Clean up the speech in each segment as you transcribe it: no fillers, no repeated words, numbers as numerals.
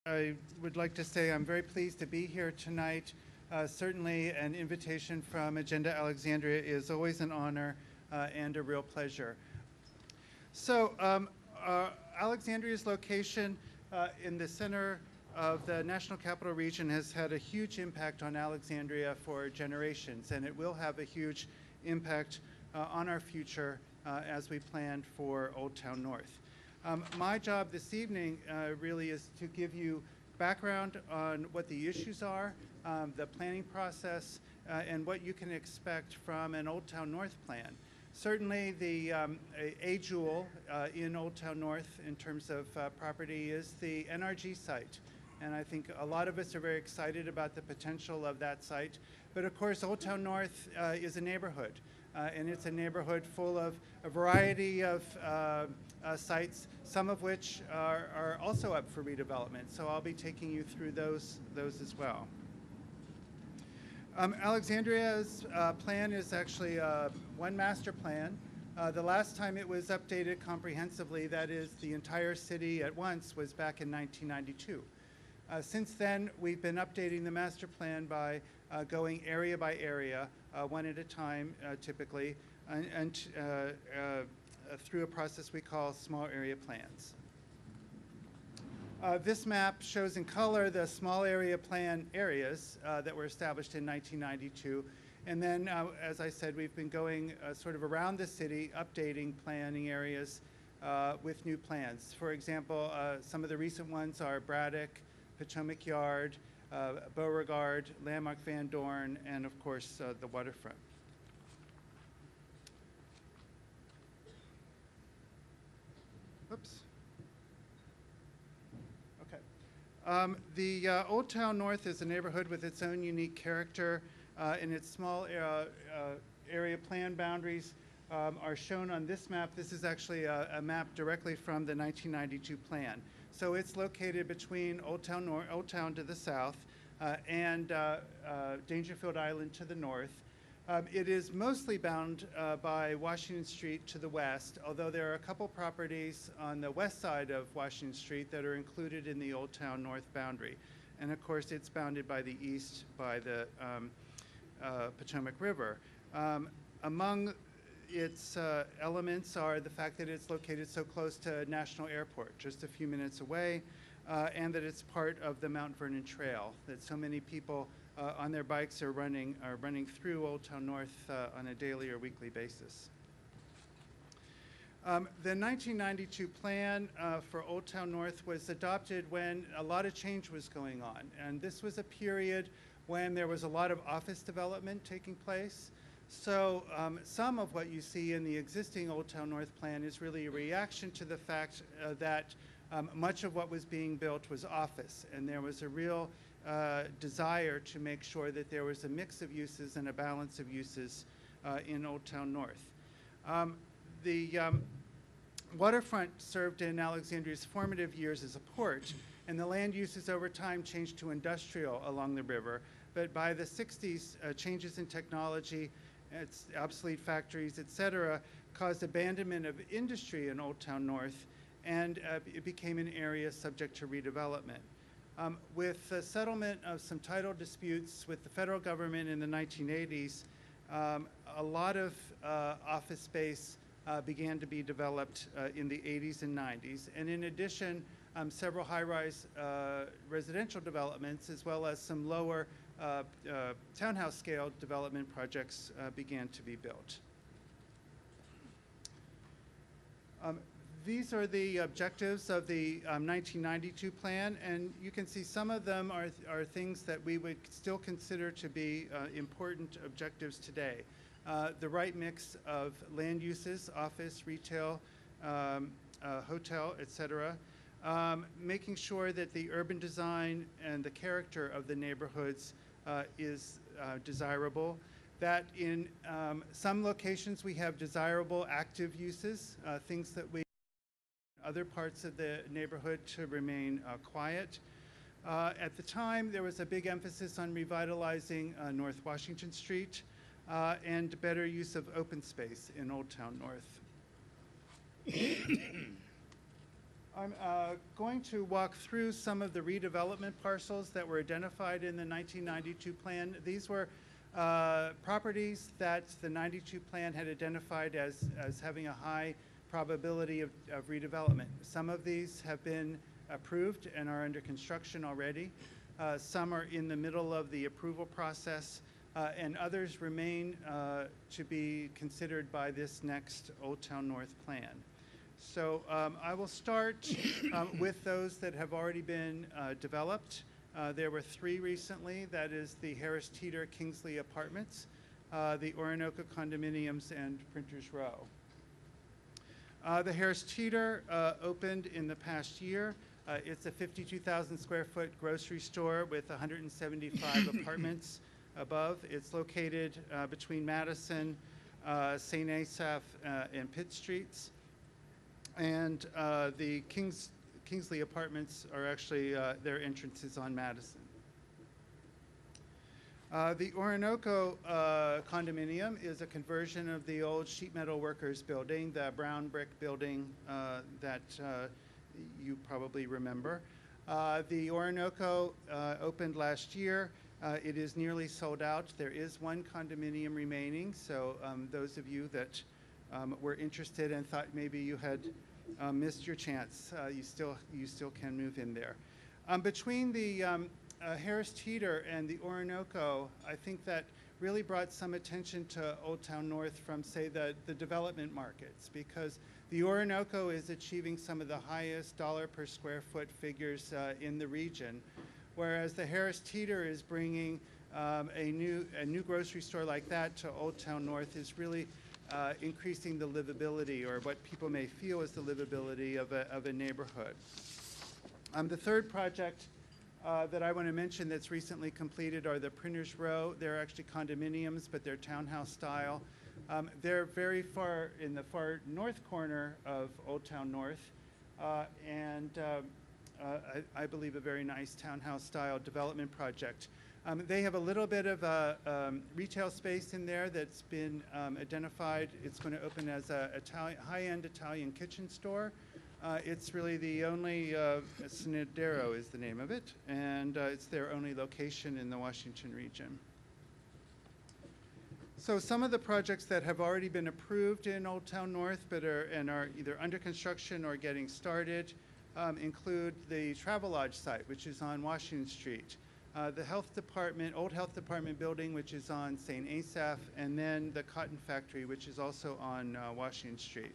I would like to say I'm very pleased to be here tonight. Certainly an invitation from Agenda Alexandria is always an honor and a real pleasure. So Alexandria's location in the center of the National Capital Region has had a huge impact on Alexandria for generations, and it will have a huge impact on our future as we plan for Old Town North. My job this evening really is to give you background on what the issues are, the planning process, and what you can expect from an Old Town North plan. Certainly the a jewel in Old Town North in terms of property is the NRG site. And I think a lot of us are very excited about the potential of that site. But of course, Old Town North is a neighborhood. And it's a neighborhood full of a variety of sites, some of which are also up for redevelopment. So I'll be taking you through those as well. Alexandria's plan is actually one master plan. The last time it was updated comprehensively, that is the entire city at once, was back in 1992. Since then, we've been updating the master plan by going area by area, one at a time, typically, and through a process we call small area plans. This map shows in color the small area plan areas that were established in 1992. And then, as I said, we've been going sort of around the city, updating planning areas with new plans. For example, some of the recent ones are Braddock, Potomac Yard, Beauregard, Landmark Van Dorn, and of course the waterfront. Oops. Okay. The Old Town North is a neighborhood with its own unique character, and its small area plan boundaries are shown on this map. This is actually a map directly from the 1992 plan. So it's located between Old Town to the south and Dangerfield Island to the north. It is mostly bound by Washington Street to the west, although there are a couple properties on the west side of Washington Street that are included in the Old Town North boundary. And of course, it's bounded by the east by the Potomac River. Among its elements are the fact that it's located so close to National Airport, just a few minutes away, and that it's part of the Mount Vernon Trail, that so many people on their bikes are running through Old Town North on a daily or weekly basis. The 1992 plan for Old Town North was adopted when a lot of change was going on, and this was a period when there was a lot of office development taking place. So some of what you see in the existing Old Town North plan is really a reaction to the fact that much of what was being built was office, and there was a real desire to make sure that there was a mix of uses and a balance of uses in Old Town North. The waterfront served in Alexandria's formative years as a port, and the land uses over time changed to industrial along the river. But by the 60s, changes in technology, its obsolete factories, et cetera, caused abandonment of industry in Old Town North, and it became an area subject to redevelopment. With the settlement of some title disputes with the federal government in the 1980s, a lot of office space began to be developed in the 80s and 90s. And in addition, several high-rise residential developments, as well as some lower townhouse scale development projects began to be built. These are the objectives of the 1992 plan, and you can see some of them are things that we would still consider to be important objectives today. The right mix of land uses, office, retail, hotel, et cetera. Making sure that the urban design and the character of the neighborhoods is desirable, that in some locations we have desirable active uses, things that we other parts of the neighborhood to remain quiet. At the time, there was a big emphasis on revitalizing North Washington Street and better use of open space in Old Town North. I'm going to walk through some of the redevelopment parcels that were identified in the 1992 plan. These were properties that the 92 plan had identified as having a high probability of redevelopment. Some of these have been approved and are under construction already. Some are in the middle of the approval process, and others remain to be considered by this next Old Town North plan. So I will start with those that have already been developed. There were 3 recently. That is the Harris Teeter Kingsley Apartments, the Orinoco Condominiums, and Printers Row. The Harris Teeter opened in the past year. It's a 52,000 square foot grocery store with 175 apartments above. It's located between Madison, St. Asaph, and Pitt Streets. And the Kingsley Apartments are actually, their entrance is on Madison. The Orinoco condominium is a conversion of the old sheet metal workers building, the brown brick building that you probably remember. The Orinoco opened last year. It is nearly sold out. There is 1 condominium remaining, so those of you that were interested and thought maybe you had missed your chance, you still can move in there. Between the Harris Teeter and the Orinoco, I think that really brought some attention to Old Town North from, say, the development markets, because the Orinoco is achieving some of the highest dollar per square foot figures in the region, whereas the Harris Teeter is bringing a new grocery store like that to Old Town North is really increasing the livability, or what people may feel is the livability of a neighborhood. The third project that I want to mention that's recently completed are the Printers Row. They're actually condominiums, but they're townhouse style. They're very far in the far north corner of Old Town North, and I believe a very nice townhouse style development project. They have a little bit of retail space in there that's been identified. It's going to open as a high-end Italian kitchen store. It's really the only, Snidero is the name of it, and it's their only location in the Washington region. So some of the projects that have already been approved in Old Town North but are either under construction or getting started include the Travelodge site, which is on Washington Street. The health department, old health department building, which is on St. Asaph, and then the cotton factory, which is also on Washington Street.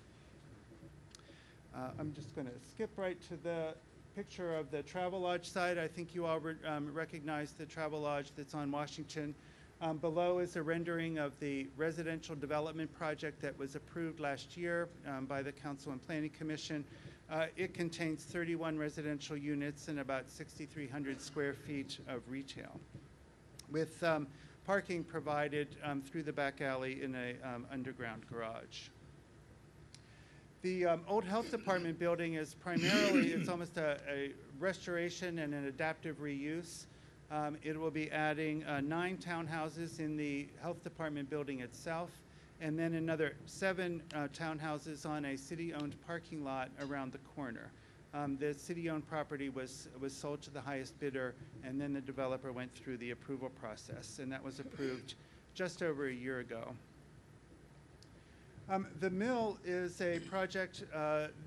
I'm just going to skip right to the picture of the Travelodge site. I think you all recognize the Travelodge that's on Washington. Below is a rendering of the residential development project that was approved last year by the Council and Planning Commission. It contains 31 residential units and about 6,300 square feet of retail, with parking provided through the back alley in a underground garage. The old health department building is primarily, it's almost a restoration and an adaptive reuse. It will be adding 9 townhouses in the health department building itself, and then another 7 townhouses on a city-owned parking lot around the corner. The city-owned property was sold to the highest bidder, and then the developer went through the approval process, and that was approved just over a year ago. The Mill is a project,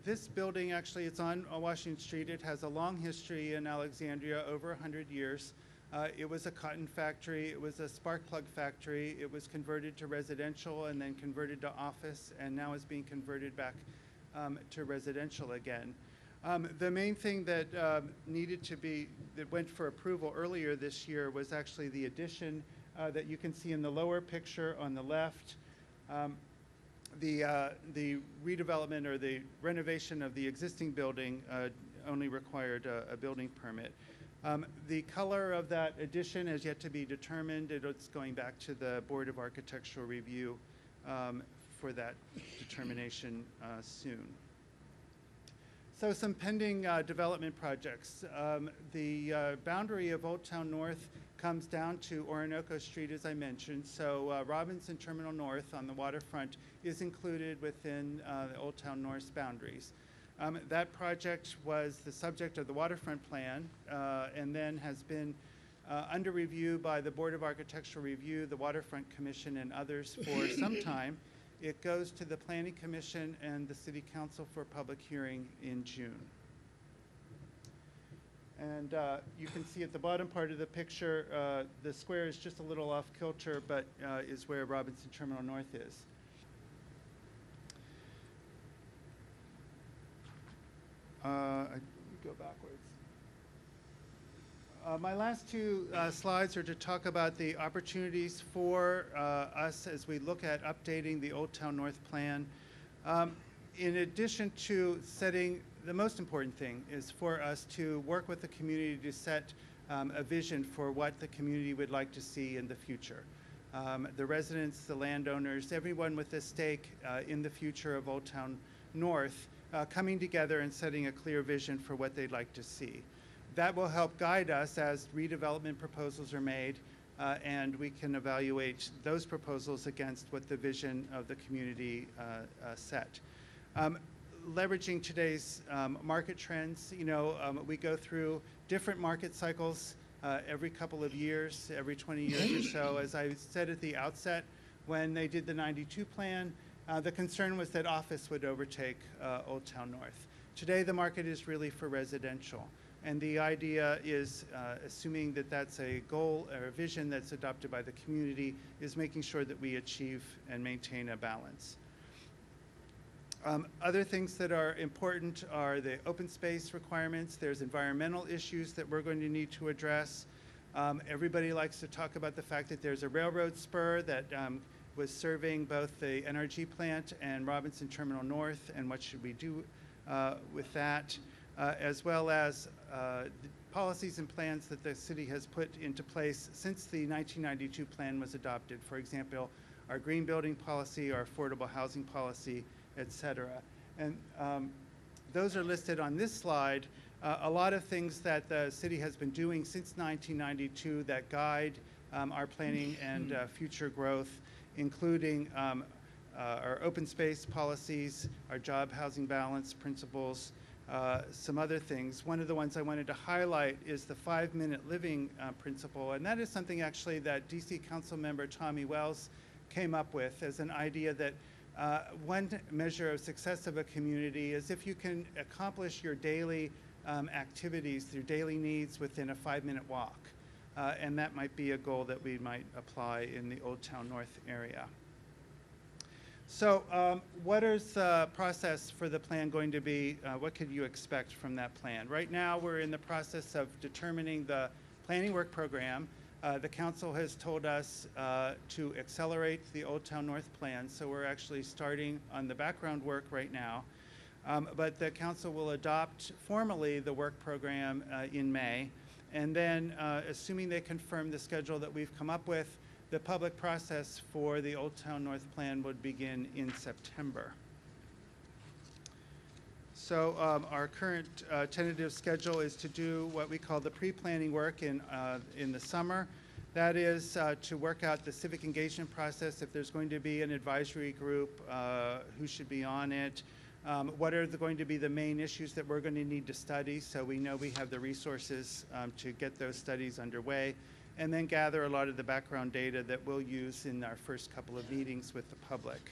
this building actually, it's on Washington Street. It has a long history in Alexandria, over 100 years. It was a cotton factory, it was a spark plug factory, it was converted to residential and then converted to office, and now is being converted back to residential again. The main thing that that went for approval earlier this year was actually the addition that you can see in the lower picture on the left. The redevelopment or the renovation of the existing building only required a building permit. The color of that addition has yet to be determined. It's going back to the Board of Architectural Review for that determination soon. So some pending development projects. The boundary of Old Town North comes down to Orinoco Street, as I mentioned. So Robinson Terminal North on the waterfront is included within the Old Town North's boundaries. That project was the subject of the waterfront plan and then has been under review by the Board of Architectural Review, the Waterfront Commission, and others for some time. It goes to the Planning Commission and the City Council for public hearing in June. And you can see at the bottom part of the picture, the square is just a little off kilter, but is where Robinson Terminal North is. Go backwards. My last two slides are to talk about the opportunities for us as we look at updating the Old Town North plan. In addition to setting, the most important thing is for us to work with the community to set a vision for what the community would like to see in the future. The residents, the landowners, everyone with a stake in the future of Old Town North coming together and setting a clear vision for what they'd like to see. That will help guide us as redevelopment proposals are made and we can evaluate those proposals against what the vision of the community set. Leveraging today's market trends, we go through different market cycles every couple of years, every 20 years or so. As I said at the outset, when they did the 92 plan, the concern was that office would overtake Old Town North. Today, the market is really for residential. And the idea is, assuming that that's a goal or a vision that's adopted by the community, is making sure that we achieve and maintain a balance. Other things that are important are the open space requirements. There's environmental issues that we're going to need to address. Everybody likes to talk about the fact that there's a railroad spur that was serving both the NRG plant and Robinson Terminal North, and what should we do with that, as well as the policies and plans that the city has put into place since the 1992 plan was adopted. For example, our green building policy, our affordable housing policy, et cetera. And those are listed on this slide. A lot of things that the city has been doing since 1992 that guide our planning and future growth, including our open space policies, our job housing balance principles, some other things. One of the ones I wanted to highlight is the 5-minute living principle, and that is something actually that DC Council member Tommy Wells came up with as an idea that one measure of success of a community is if you can accomplish your daily activities, your daily needs within a 5-minute walk. And that might be a goal that we might apply in the Old Town North area. So what is the process for the plan going to be? What could you expect from that plan? Right now, we're in the process of determining the planning work program. The council has told us to accelerate the Old Town North plan, so we're actually starting on the background work right now. But the council will adopt formally the work program in May. And then, assuming they confirm the schedule that we've come up with, the public process for the Old Town North plan would begin in September. So our current tentative schedule is to do what we call the pre-planning work in the summer. That is to work out the civic engagement process, if there's going to be an advisory group, who should be on it, what are going to be the main issues that we're going to need to study, so we know we have the resources to get those studies underway, and then gather a lot of the background data that we'll use in our first couple of meetings with the public.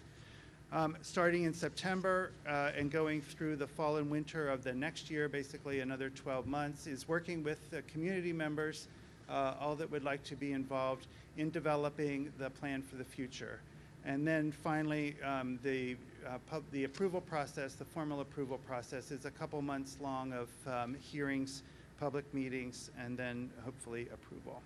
Starting in September and going through the fall and winter of the next year, basically another 12 months, is working with the community members, all that would like to be involved in developing the plan for the future. And then finally, the approval process, the formal approval process, is a couple months long of hearings, public meetings, and then hopefully approval.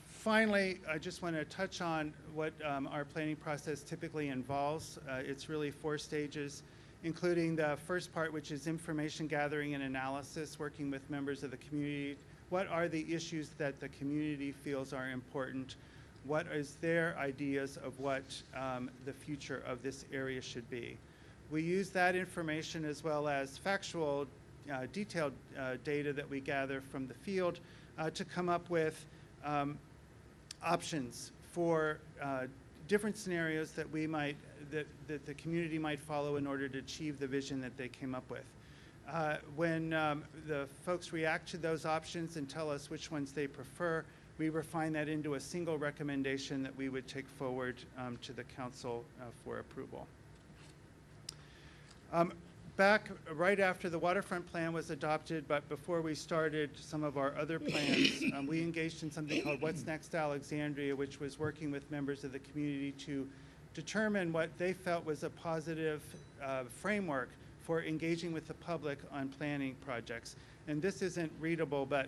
Finally, I just want to touch on what our planning process typically involves. It's really 4 stages, including the first part, which is information gathering and analysis, working with members of the community. What are the issues that the community feels are important? What is their ideas of what the future of this area should be? We use that information as well as factual, detailed data that we gather from the field to come up with options for different scenarios that that the community might follow in order to achieve the vision that they came up with. When the folks react to those options and tell us which ones they prefer, we refine that into a single recommendation that we would take forward to the council for approval. Back right after the waterfront plan was adopted, but before we started some of our other plans, we engaged in something called What's Next Alexandria, which was working with members of the community to determine what they felt was a positive framework for engaging with the public on planning projects. And this isn't readable, but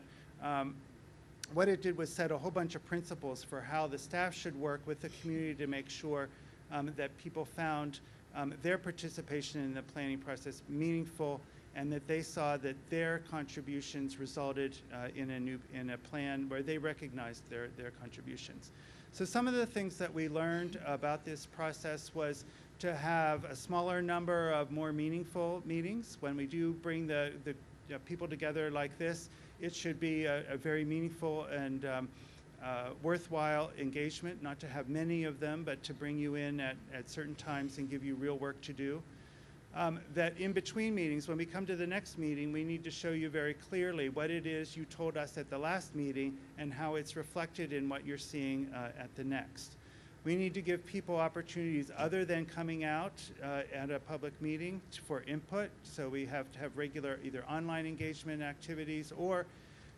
what it did was set a whole bunch of principles for how the staff should work with the community to make sure that people found their participation in the planning process meaningful, and that they saw that their contributions resulted in a plan where they recognized their contributions. So some of the things that we learned about this process was to have a smaller number of more meaningful meetings. When we do bring the people together like this, it should be a very meaningful and worthwhile engagement, not to have many of them, but to bring you in at certain times and give you real work to do. That in between meetings, when we come to the next meeting, we need to show you very clearly what it is you told us at the last meeting and how it's reflected in what you're seeing at the next. We need to give people opportunities other than coming out at a public meeting for input. So we have to have regular either online engagement activities or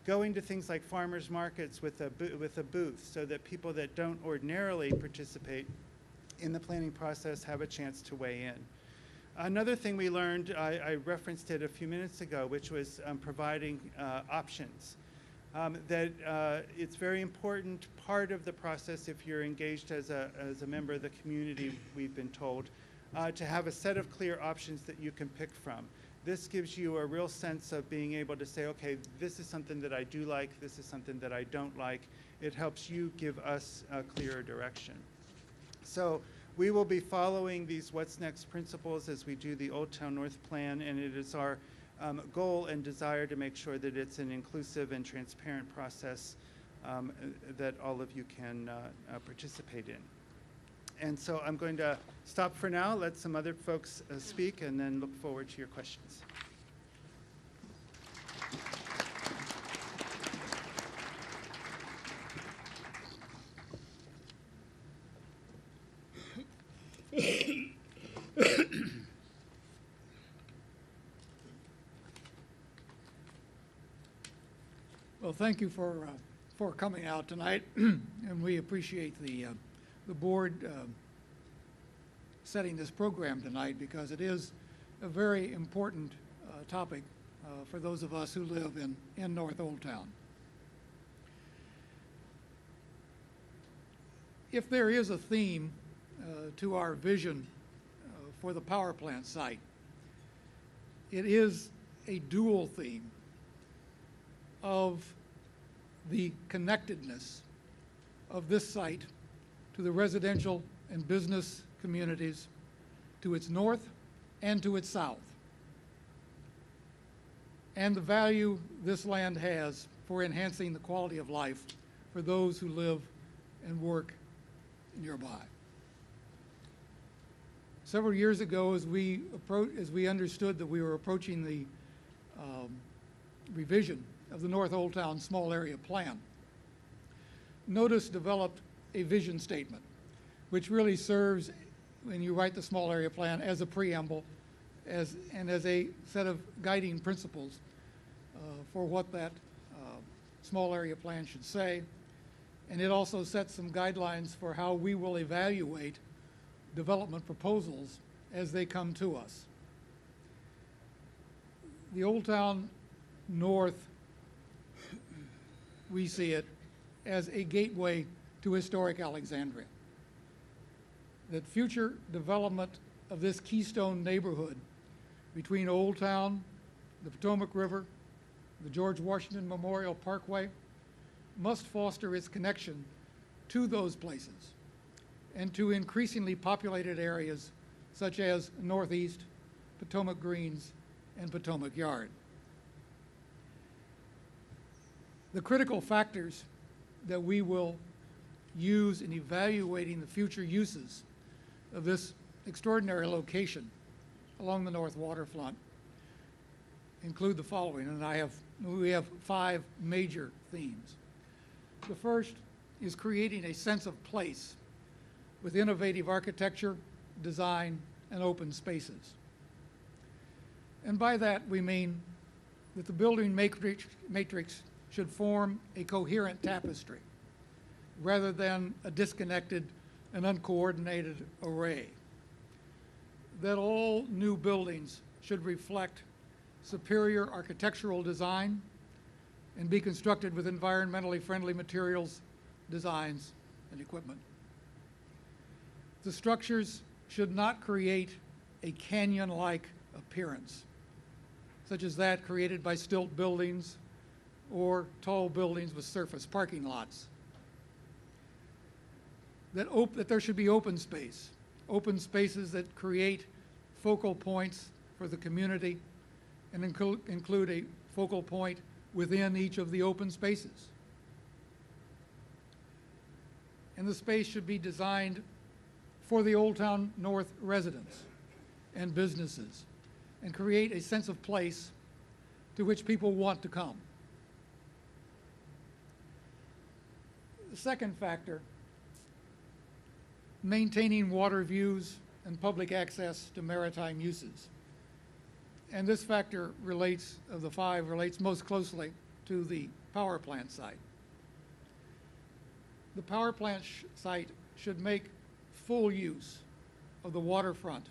going to things like farmers markets with a booth, so that people that don't ordinarily participate in the planning process have a chance to weigh in. Another thing we learned, I referenced it a few minutes ago, which was providing options. That it's very important part of the process, if you're engaged as a member of the community, we've been told, to have a set of clear options that you can pick from. This gives you a real sense of being able to say, okay, this is something that I do like, this is something that I don't like. It helps you give us a clearer direction. So we will be following these What's Next principles as we do the Old Town North Plan, and it is our goal and desire to make sure that it's an inclusive and transparent process that all of you can participate in. And so I'm going to stop for now, let some other folks speak, and then look forward to your questions. Well, thank you for coming out tonight, and we appreciate the board setting this program tonight, because it is a very important topic for those of us who live in North Old Town. If there is a theme to our vision for the power plant site, it is a dual theme of the connectedness of this site to the residential and business communities to its north and to its south, and the value this land has for enhancing the quality of life for those who live and work nearby. Several years ago, as we understood that we were approaching the revision of the North Old Town Small Area Plan, Notice developed a vision statement, which really serves, when you write the small area plan, as a preamble and as a set of guiding principles for what that small area plan should say. And it also sets some guidelines for how we will evaluate development proposals as they come to us. The Old Town North, we see it as a gateway to historic Alexandria. That future development of this keystone neighborhood between Old Town, the Potomac River, the George Washington Memorial Parkway must foster its connection to those places and to increasingly populated areas such as Northeast, Potomac Greens, and Potomac Yard. The critical factors that we will use in evaluating the future uses of this extraordinary location along the north waterfront include the following, and we have 5 major themes. The first is creating a sense of place with innovative architecture, design, and open spaces. And by that we mean that the building matrix should form a coherent tapestry rather than a disconnected and uncoordinated array. That all new buildings should reflect superior architectural design and be constructed with environmentally friendly materials, designs, and equipment. The structures should not create a canyon-like appearance, such as that created by stilt buildings or tall buildings with surface parking lots. That there should be open spaces that create focal points for the community and include a focal point within each of the open spaces. And the space should be designed for the Old Town North residents and businesses and create a sense of place to which people want to come. The second factor, maintaining water views and public access to maritime uses. And this factor of the 5, relates most closely to the power plant site. The power plant site should make full use of the waterfront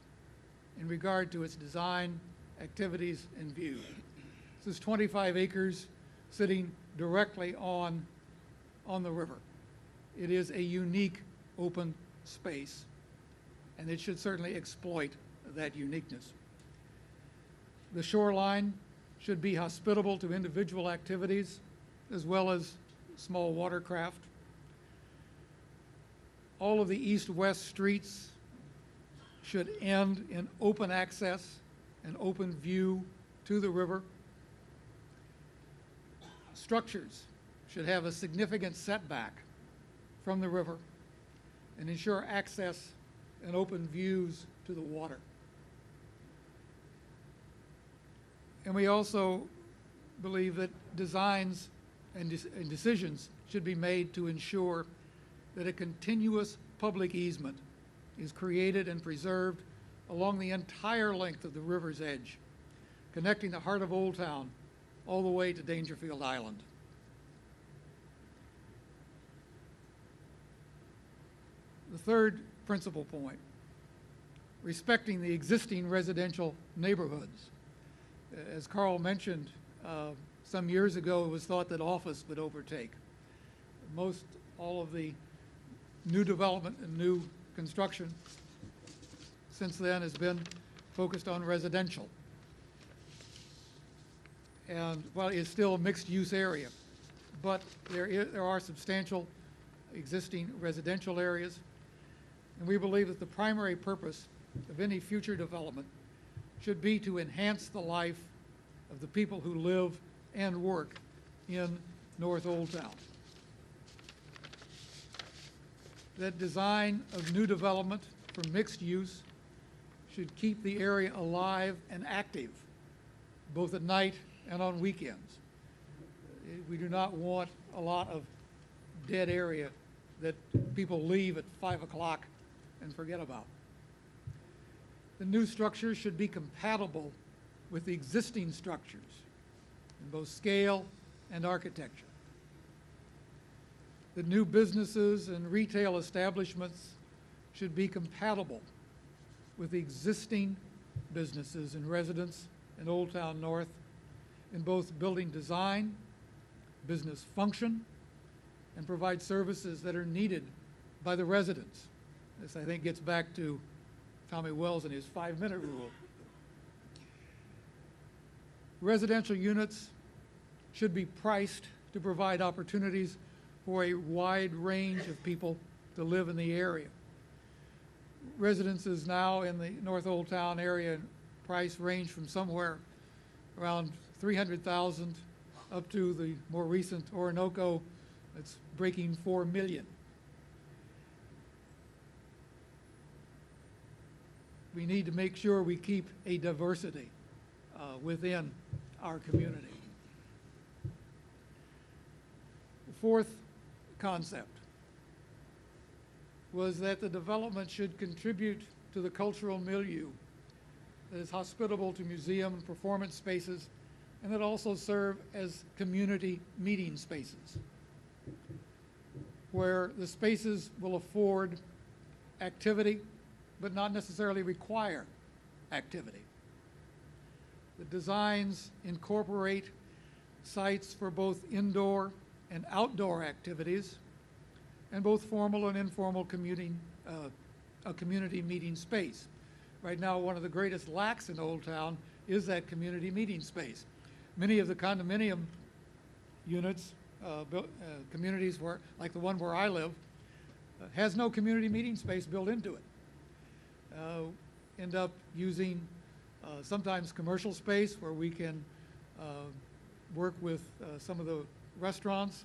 in regard to its design, activities, and view. This is 25 acres sitting directly on the river. It is a unique open space, and it should certainly exploit that uniqueness. The shoreline should be hospitable to individual activities as well as small watercraft. All of the east-west streets should end in open access and open view to the river. Structures should have a significant setback from the river and ensure access and open views to the water. And we also believe that designs and decisions should be made to ensure that a continuous public easement is created and preserved along the entire length of the river's edge, connecting the heart of Old Town all the way to Dangerfield Island. The third principal point, respecting the existing residential neighborhoods. As Carl mentioned, some years ago it was thought that office would overtake. All of the new development and new construction since then has been focused on residential. And while it's still a mixed use area, but there are substantial existing residential areas. And we believe that the primary purpose of any future development should be to enhance the life of the people who live and work in North Old Town. That design of new development for mixed use should keep the area alive and active, both at night and on weekends. We do not want a lot of dead area that people leave at 5 o'clock and forget about. The new structures should be compatible with the existing structures in both scale and architecture. The new businesses and retail establishments should be compatible with the existing businesses and residents in Old Town North in both building design, business function, and provide services that are needed by the residents. This, I think, gets back to Tommy Wells and his 5-minute rule. Residential units should be priced to provide opportunities for a wide range of people to live in the area. Residences now in the North Old Town area price range from somewhere around $300,000 up to the more recent Orinoco that's breaking $4 million. we need to make sure we keep a diversity within our community. The fourth concept was that the development should contribute to the cultural milieu that is hospitable to museum and performance spaces, and that also serve as community meeting spaces, where the spaces will afford activity, but not necessarily require activity. The designs incorporate sites for both indoor and outdoor activities, and both formal and informal a community meeting space. Right now, one of the greatest lacks in Old Town is that community meeting space. Many of the condominium units, communities where, like the one where I live, has no community meeting space built into it. End up using sometimes commercial space where we can work with some of the restaurants,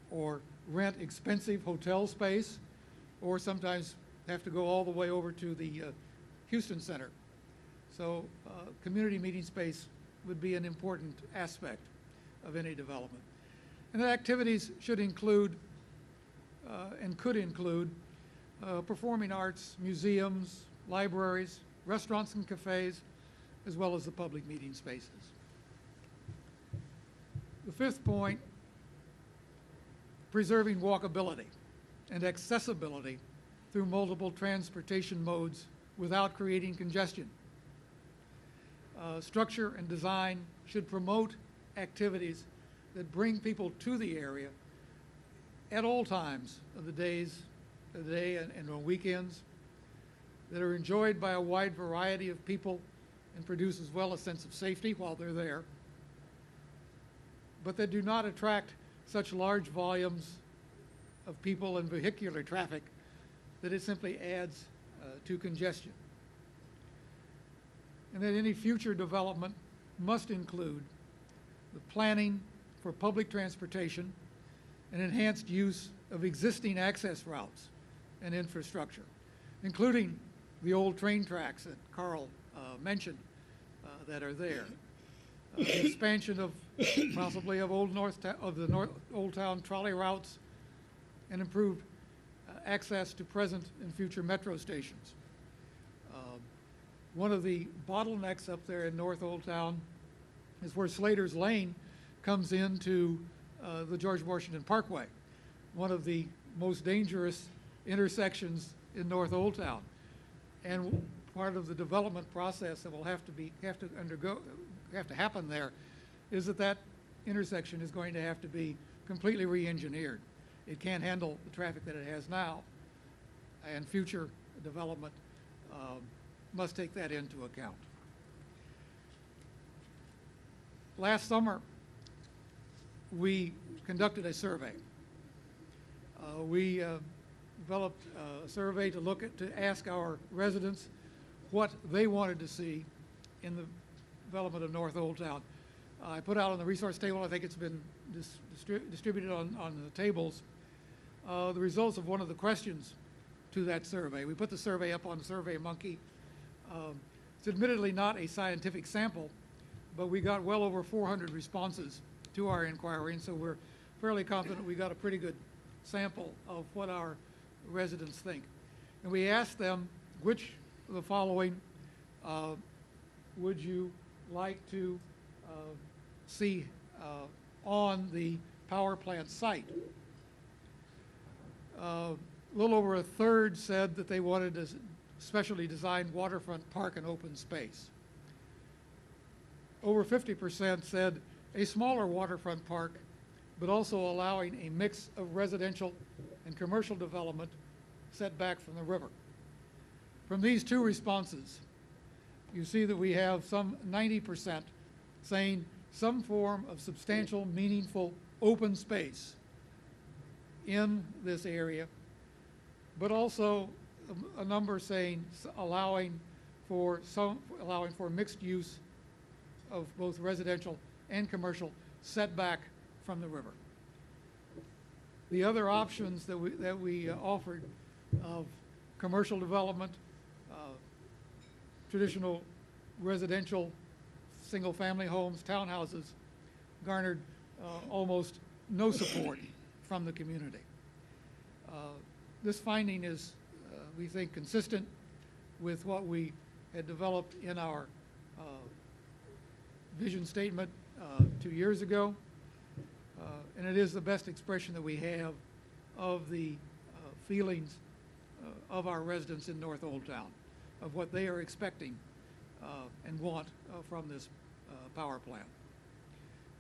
or rent expensive hotel space, or sometimes have to go all the way over to the Houston Center. So community meeting space would be an important aspect of any development. And the activities should include and could include performing arts, museums, libraries, restaurants and cafes, as well as the public meeting spaces. The fifth point, preserving walkability and accessibility through multiple transportation modes without creating congestion. Structure and design should promote activities that bring people to the area at all times of the day and on weekends, that are enjoyed by a wide variety of people and produce as well a sense of safety while they're there, but that do not attract such large volumes of people and vehicular traffic that it simply adds to congestion. And that any future development must include the planning for public transportation and enhanced use of existing access routes and infrastructure, including the old train tracks that Carl mentioned that are there. The expansion of possibly of Old Town trolley routes, and improved access to present and future metro stations. One of the bottlenecks up there in North Old Town is where Slater's Lane comes into the George Washington Parkway, one of the most dangerous intersections in North Old Town. And part of the development process that will have to happen there is that intersection is going to have to be completely re-engineered. It can't handle the traffic that it has now, and future development must take that into account. Last summer, we conducted a survey. We developed a survey to ask our residents what they wanted to see in the development of North Old Town. I put out on the resource table, I think it's been distributed on the tables, the results of one of the questions to that survey. We put the survey up on SurveyMonkey. It's admittedly not a scientific sample, but we got well over 400 responses to our inquiry, and so we're fairly confident we got a pretty good sample of what our residents think. And we asked them, which of the following would you like to see on the power plant site? A little over a third said that they wanted a specially designed waterfront park and open space. Over 50% said a smaller waterfront park, but also allowing a mix of residential and commercial development set back from the river. From these two responses, you see that we have some 90% saying some form of substantial, meaningful open space in this area, but also a number saying allowing for mixed use of both residential and commercial setback from the river. The other options that we offered of commercial development, traditional residential single-family homes, townhouses, garnered almost no support from the community. This finding is, we think, consistent with what we had developed in our vision statement 2 years ago, and it is the best expression that we have of the feelings of our residents in North Old Town, of what they are expecting and want from this power plant.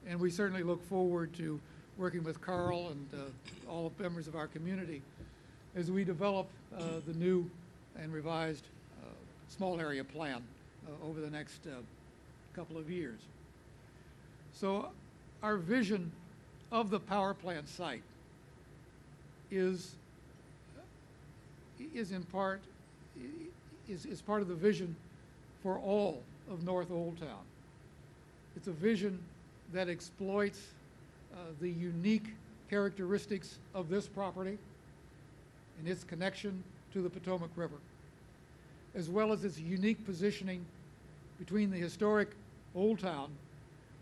And we certainly look forward to working with Carl and all members of our community as we develop the new and revised small area plan over the next couple of years. So our vision of the power plant site is part of the vision for all of North Old Town. It's a vision that exploits the unique characteristics of this property and its connection to the Potomac River, as well as its unique positioning between the historic Old Town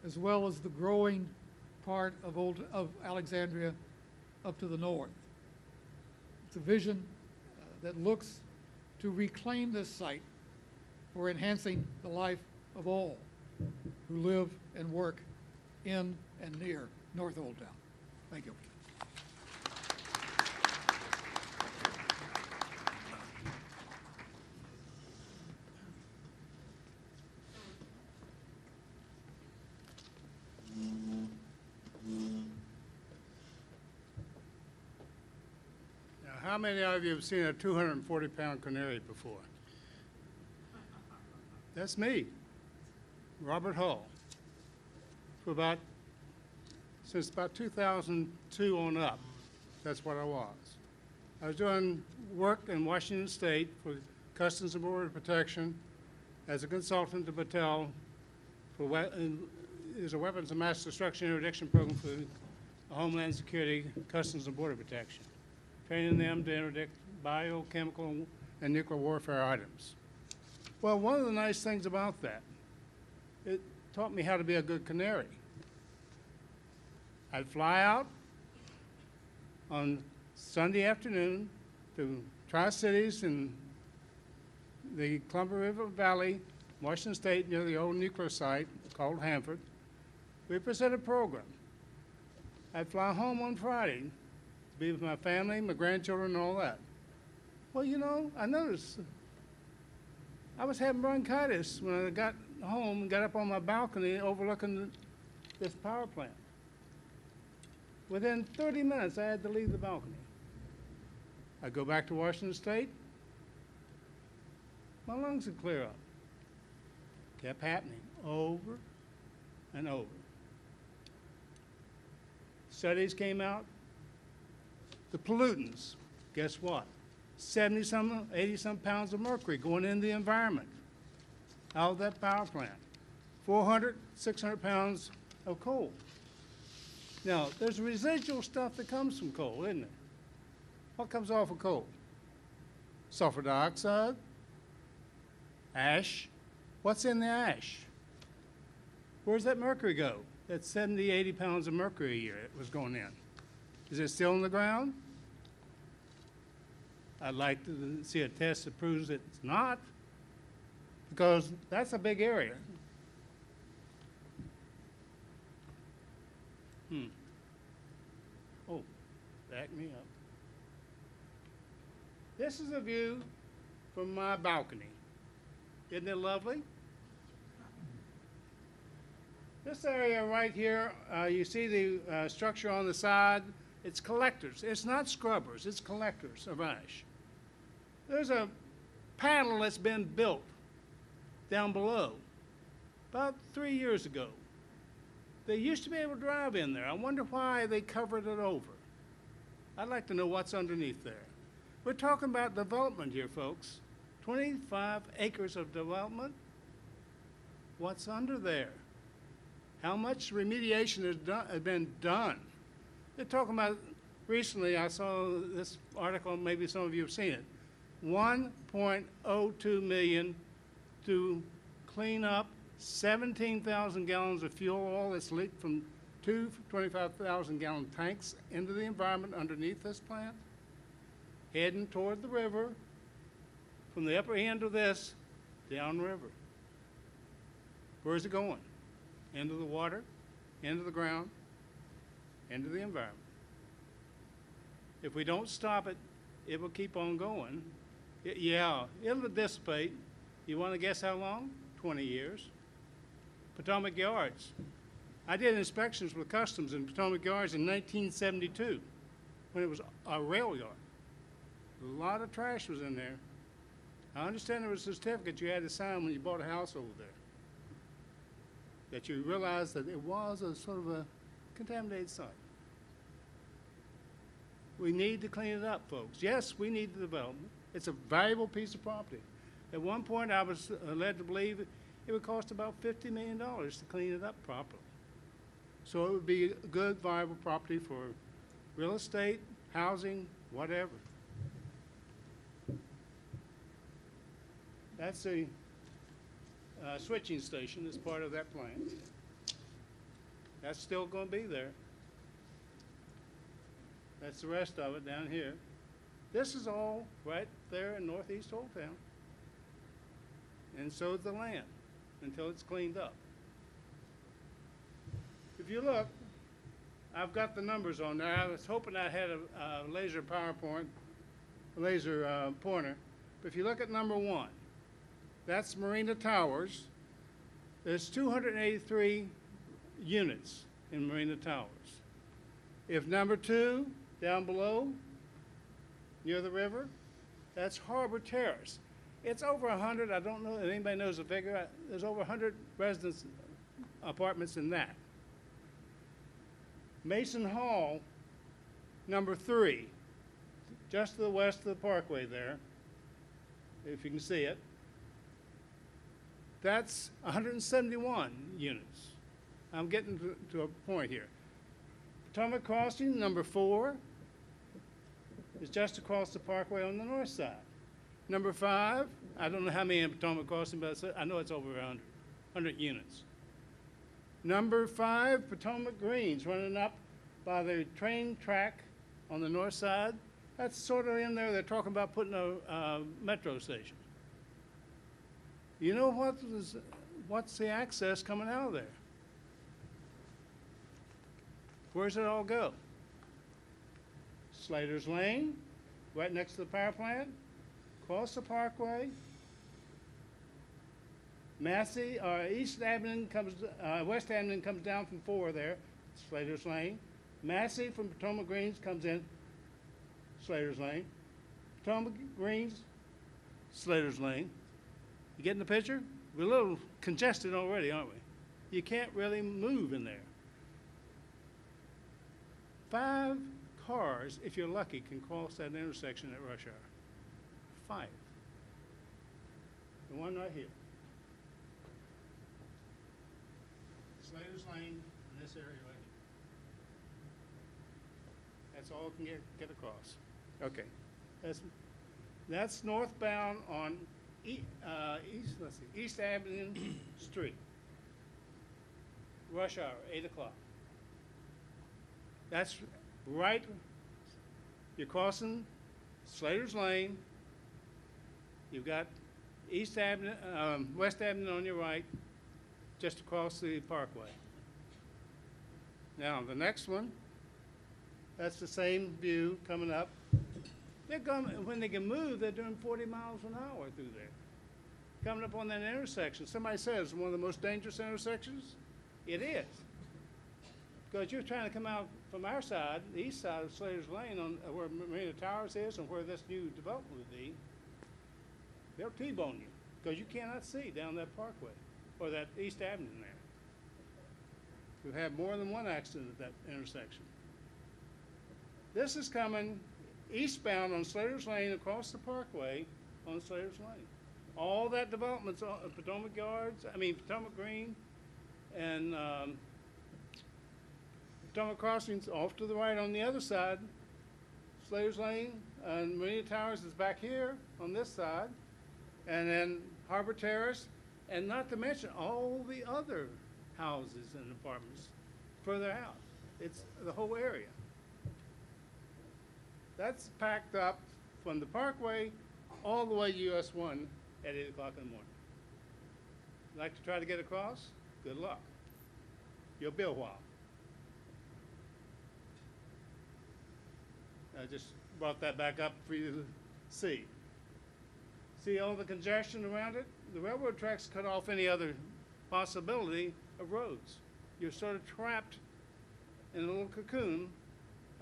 as well as the growing part of Alexandria up to the north. It's a vision that looks to reclaim this site for enhancing the life of all who live and work in and near North Old Town. Thank you. Now, how many of you have seen a 240-pound canary before? That's me, Robert Hull. Since about 2002 on up, that's what I was. I was doing work in Washington State for Customs and Border Protection as a consultant to Battelle for is a weapons of mass destruction interdiction program for Homeland Security, Customs and Border Protection, training them to interdict biochemical and nuclear warfare items. Well, one of the nice things about that, it taught me how to be a good canary. I'd fly out on Sunday afternoon to Tri-Cities in the Columbia River Valley, Washington State, near the old nuclear site called Hanford. We present a program. I'd fly home on Friday to be with my family, my grandchildren, and all that. Well, you know, I noticed I was having bronchitis when I got home and got up on my balcony overlooking this power plant. Within 30 minutes, I had to leave the balcony. I go back to Washington State, my lungs would clear up. Kept happening over and over. Studies came out. The pollutants, guess what? 70-some, 80-some pounds of mercury going into the environment out of that power plant. 400, 600 pounds of coal. Now, there's residual stuff that comes from coal, isn't it? What comes off of coal? Sulfur dioxide, ash. What's in the ash? Where's that mercury go? That's 70, 80 pounds of mercury a year it was going in. Is it still in the ground? I'd like to see a test that proves it's not, because that's a big area. Oh, back me up. This is a view from my balcony. Isn't it lovely? This area right here, you see the structure on the side. It's collectors. It's not scrubbers. It's collectors of ash. There's a panel that's been built down below about 3 years ago. They used to be able to drive in there. I wonder why they covered it over. I'd like to know what's underneath there. We're talking about development here, folks. 25 acres of development. What's under there? How much remediation has been done? They're talking about, recently I saw this article, maybe some of you have seen it, $1.02 million to clean up 17,000 gallons of fuel oil that's leaked from two 25,000-gallon tanks into the environment underneath this plant, heading toward the river from the upper end of this downriver. Where's it going? Into the water, into the ground, into the environment. If we don't stop it, it will keep on going. Yeah, it'll dissipate. You want to guess how long? 20 years. Potomac Yards. I did inspections with Customs in Potomac Yards in 1972 when it was a rail yard. A lot of trash was in there. I understand there was a certificate you had to sign when you bought a house over there, that you realized that it was a sort of a contaminated site. We need to clean it up, folks. Yes, we need the development. It's a valuable piece of property. At one point, I was led to believe it would cost about $50 million to clean it up properly. So it would be a good, viable property for real estate, housing, whatever. That's a switching station as part of that plant. That's still going to be there. That's the rest of it down here. This is all right there in northeast Old Town. And so is the land until it's cleaned up. If you look, I've got the numbers on there. I was hoping I had a laser PowerPoint, a laser pointer. But if you look at number 1, that's Marina Towers. There's 283 units in Marina Towers. If number 2, down below, near the river, that's Harbor Terrace. It's over 100. I don't know if anybody knows the figure. There's over 100 residence apartments in that. Mason Hall, number 3, just to the west of the parkway there, if you can see it. That's 171 units. I'm getting to a point here. Potomac Crossing, number 4, is just across the parkway on the north side. Number 5, I don't know how many in Potomac Crossing, but I know it's over 100 units. Number 5, Potomac Greens, running up by the train track on the north side. That's sort of in there. They're talking about putting a metro station. You know what's the access coming out of there? Where's it all go? Slater's Lane, right next to the power plant, across the parkway. Massey, East Avenue comes, West Avenue comes down from 4 there, Slater's Lane. Massey from Potomac Greens comes in, Slater's Lane. Potomac Greens, Slater's Lane. You getting the picture? We're a little congested already, aren't we? You can't really move in there. 5 cars, if you're lucky, can cross that intersection at rush hour. 5. The one right here. Slater's Lane in this area right here. That's all it can get across. Okay. That's northbound on East Avenue Street. Rush hour, 8 o'clock. That's right. You're crossing Slater's Lane. You've got East Avenue, West Avenue on your right, just across the parkway. Now, the next one, that's the same view coming up. When they can move, they're doing 40 miles an hour through there. Coming up on that intersection, somebody says one of the most dangerous intersections. It is. Because you're trying to come out from our side, the east side of Slater's Lane, on where Marina Towers is and where this new development would be. They'll T-bone you because you cannot see down that parkway or that East Avenue there. We've had more than one accident at that intersection. This is coming eastbound on Slater's Lane across the parkway on Slater's Lane. All that development's on Potomac Green and Potomac Crossings off to the right on the other side. Slater's Lane and Marina Towers is back here on this side. And then Harbor Terrace And not to mention all the other houses and apartments further out. It's the whole area. That's packed up from the Parkway all the way to US 1 at 8 o'clock in the morning. Like to try to get across? Good luck. You'll be a while. I just brought that back up for you to see. See all the congestion around it? The railroad tracks cut off any other possibility of roads. You're sort of trapped in a little cocoon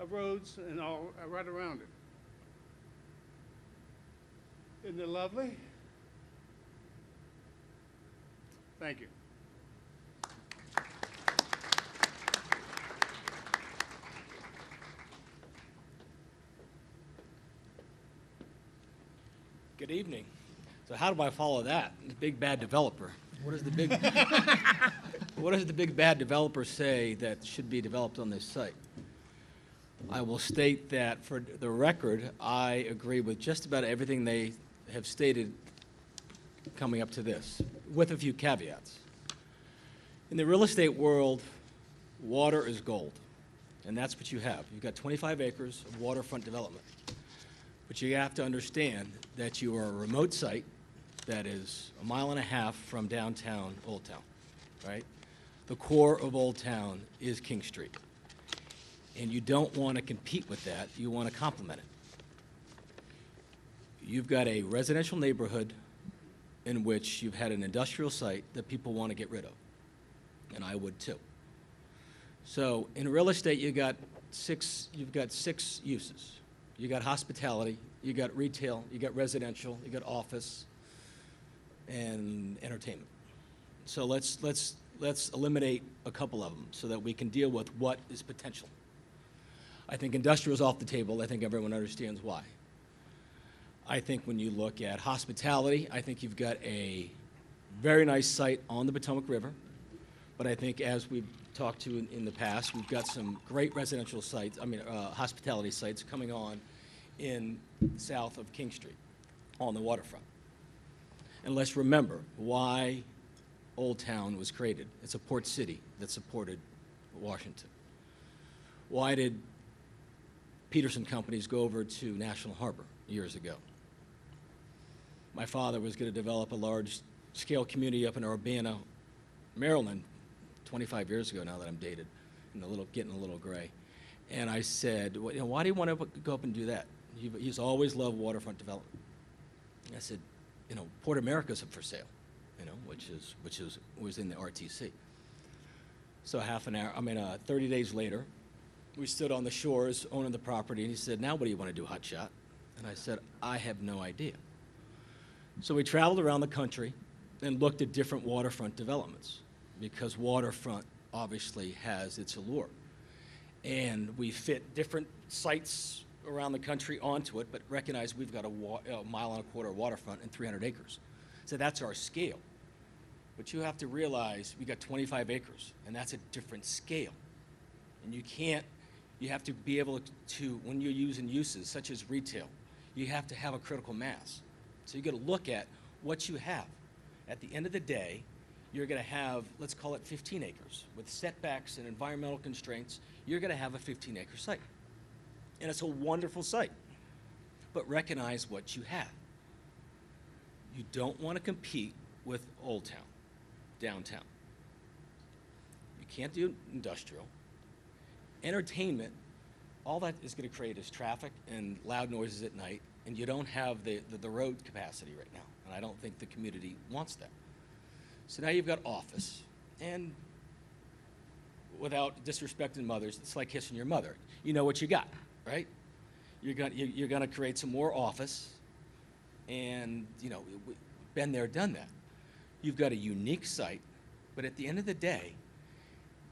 of roads and all right around it. Isn't it lovely? Thank you. Good evening. So how do I follow that? The big bad developer. What does the big what does the big bad developer say that should be developed on this site? I will state that for the record, I agree with just about everything they have stated coming up to this, with a few caveats. In the real estate world, water is gold, and that's what you have. You've got 25 acres of waterfront development. But you have to understand that you are a remote site that is 1.5 miles from downtown Old Town, right? The core of Old Town is King Street. And you don't want to compete with that, you want to complement it. You've got a residential neighborhood in which you've had an industrial site that people want to get rid of, and I would too. So in real estate, you've got six uses. You got hospitality, you got retail, you got residential, you got office, and entertainment. So let's eliminate a couple of them so that we can deal with what is potential. I think industrial is off the table. I think everyone understands why. I think when you look at hospitality, I think you've got a very nice site on the Potomac River, but I think as we've talked to in the past, we've got some great residential sites, hospitality sites coming on in south of King Street on the waterfront. And let's remember why Old Town was created. It's a port city that supported Washington. Why did Peterson companies go over to National Harbor years ago? My father was going to develop a large-scale community up in Urbana, Maryland, 25 years ago now that I'm dated, and getting a little gray. And I said, well, why do you want to go up and do that? He's always loved waterfront development. I said, Port America's up for sale, which was in the RTC. So 30 days later, we stood on the shores owning the property, and he said, now what do you want to do, hotshot? And I said, I have no idea. So we traveled around the country and looked at different waterfront developments, because waterfront obviously has its allure. And we fit different sites around the country onto it, but recognize we've got a 1.25 mile waterfront and 300 acres. So that's our scale. But you have to realize we got 25 acres, and that's a different scale. And you have to be able to, when you're using uses such as retail, you have to have a critical mass. So you got to look at what you have. At the end of the day, you're going to have, let's call it 15 acres. With setbacks and environmental constraints, you're going to have a 15-acre site. And it's a wonderful site. But recognize what you have. You don't want to compete with Old Town, downtown. You can't do industrial. Entertainment, all that is going to create is traffic and loud noises at night, and you don't have the road capacity right now. And I don't think the community wants that. So now you've got office, and without disrespecting mothers, it's like kissing your mother. You know what you got, right? You're going to create some more office, and been there, done that. You've got a unique site, but at the end of the day,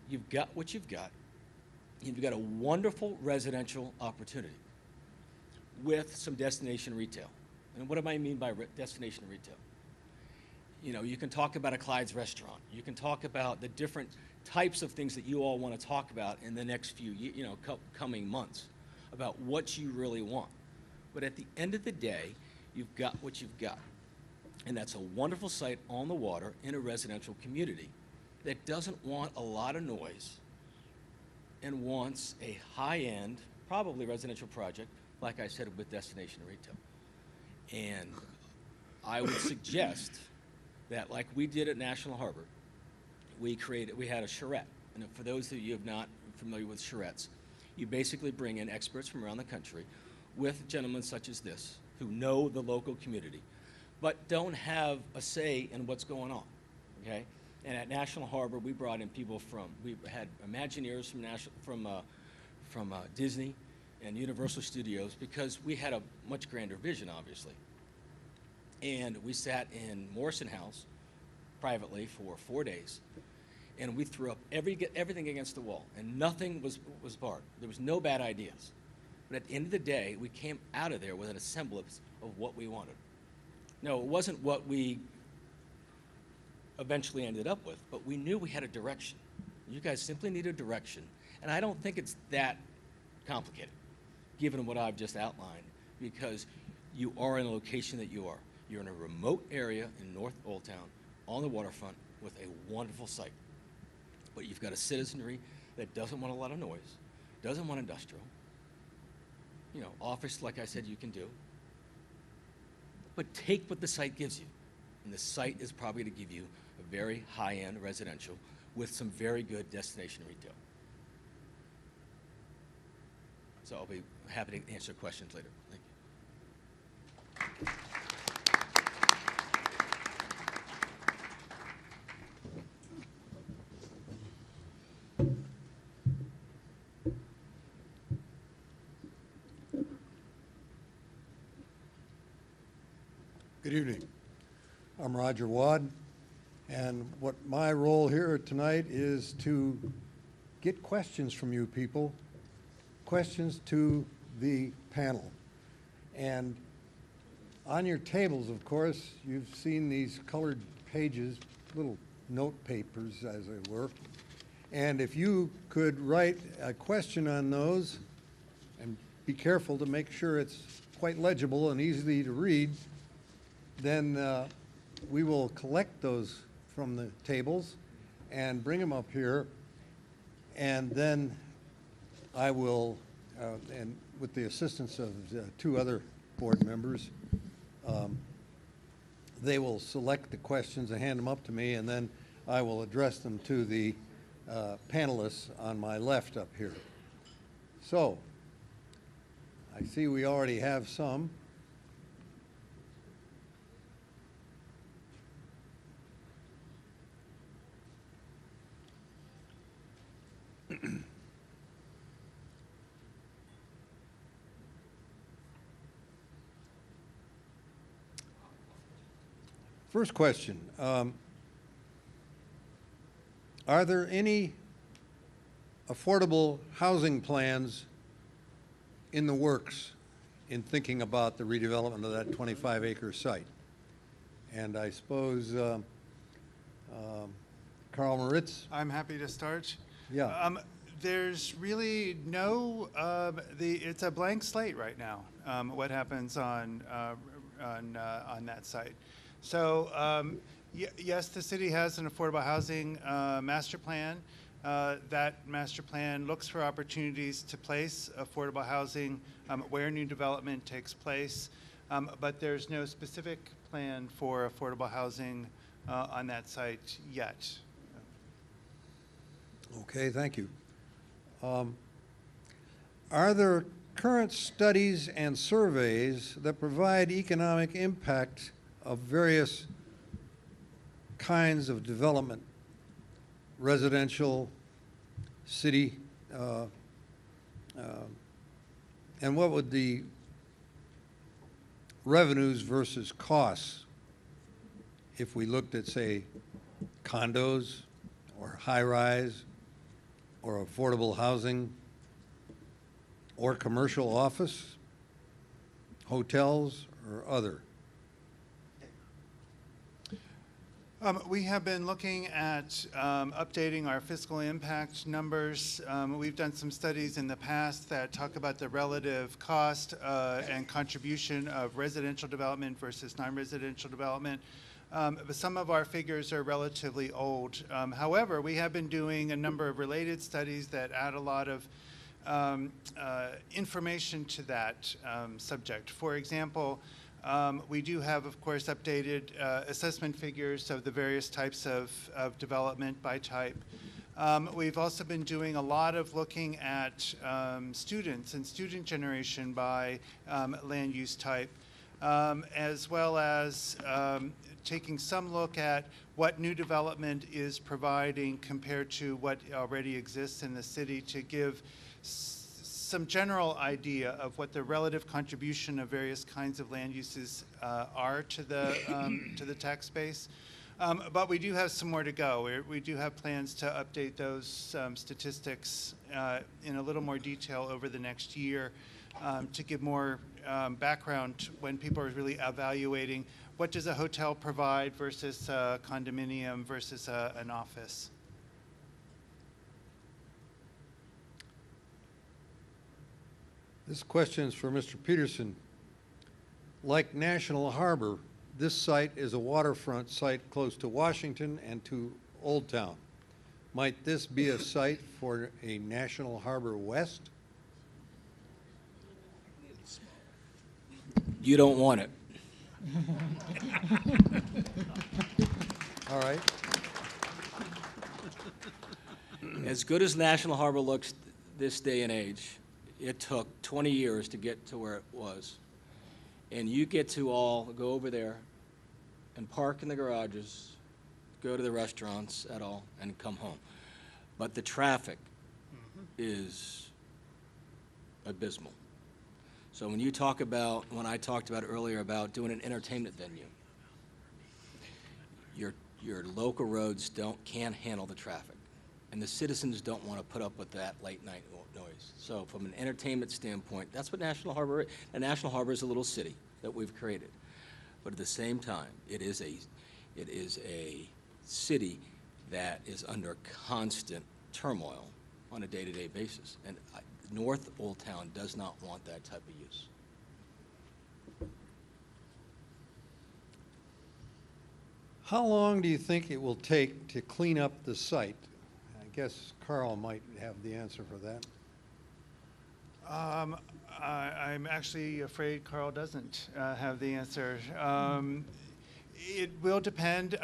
you've got what you've got. You've got a wonderful residential opportunity with some destination retail. And what do I mean by destination retail? You can talk about a Clyde's restaurant. You can talk about the different types of things that you all want to talk about in the next few, coming months, about what you really want. But at the end of the day, you've got what you've got. And that's a wonderful site on the water in a residential community that doesn't want a lot of noise and wants a high-end, probably residential project, like I said, with destination retail. And I would suggest that, like we did at National Harbor, we had a charrette. And for those of you who are not familiar with charrettes, you basically bring in experts from around the country with gentlemen such as this, who know the local community, but don't have a say in what's going on, okay? And at National Harbor, we brought in people we had Imagineers from Disney and Universal Studios, because we had a much grander vision, obviously. And we sat in Morrison House privately for 4 days, and we threw up everything against the wall, and nothing was barred. There was no bad ideas. But at the end of the day, we came out of there with a semblance of what we wanted. No, it wasn't what we eventually ended up with, but we knew we had a direction. You guys simply need a direction, and I don't think it's that complicated, given what I've just outlined, because you are in a location that you are. You're in a remote area in North Old Town, on the waterfront, with a wonderful site. But you've got a citizenry that doesn't want a lot of noise, doesn't want industrial. You know, office, like I said, you can do. But take what the site gives you. And the site is probably to give you a very high-end residential with some very good destination retail. So I'll be happy to answer questions later. Thank you. Good evening. I'm Roger Wad, and what my role here tonight is to get questions from you people, questions to the panel. And on your tables, of course, you've seen these colored pages, little note papers, as it were. And if you could write a question on those, and be careful to make sure it's quite legible and easy to read, then we will collect those from the tables and bring them up here, and then I will, and with the assistance of two other board members, they will select the questions and hand them up to me, and then I will address them to the panelists on my left up here. So, I see we already have some. First question, are there any affordable housing plans in the works in thinking about the redevelopment of that 25-acre site? And I suppose Carl Moritz? I'm happy to start. Yeah. There's really no, it's a blank slate right now, what happens on that site. So yes, the city has an affordable housing master plan. That master plan looks for opportunities to place affordable housing where new development takes place, but there's no specific plan for affordable housing on that site yet. Okay, thank you. Are there current studies and surveys that provide economic impact of various kinds of development, residential, city, and what would the revenues versus costs if we looked at, say, condos or high-rise or affordable housing or commercial office, hotels, or other? We have been looking at updating our fiscal impact numbers. We've done some studies in the past that talk about the relative cost and contribution of residential development versus non-residential development. But some of our figures are relatively old. However, we have been doing a number of related studies that add a lot of information to that subject. For example, we do have, of course, updated assessment figures of the various types of development by type. We've also been doing a lot of looking at students and student generation by land use type, as well as taking some look at what new development is providing compared to what already exists in the city to give some general idea of what the relative contribution of various kinds of land uses are to the tax base. But we do have some more to go. We do have plans to update those statistics in a little more detail over the next year to give more background when people are really evaluating what does a hotel provide versus a condominium versus an office. This question is for Mr. Peterson. Like National Harbor, this site is a waterfront site close to Washington and to Old Town. Might this be a site for a National Harbor West? You don't want it. All right. As good as National Harbor looks this day and age, it took 20 years to get to where it was. And you get to all go over there and park in the garages, go to the restaurants at all, and come home. But the traffic is abysmal. So when you talk about, when I talked about earlier about doing an entertainment venue, your local roads can't handle the traffic. And the citizens don't want to put up with that late night noise. So from an entertainment standpoint, that's what National Harbor is. And National Harbor is a little city that we've created. But at the same time, it is a city that is under constant turmoil on a day-to-day basis. And North Old Town does not want that type of use. How long do you think it will take to clean up the site? I guess Carl might have the answer for that. I'm actually afraid Carl doesn't have the answer. It will depend.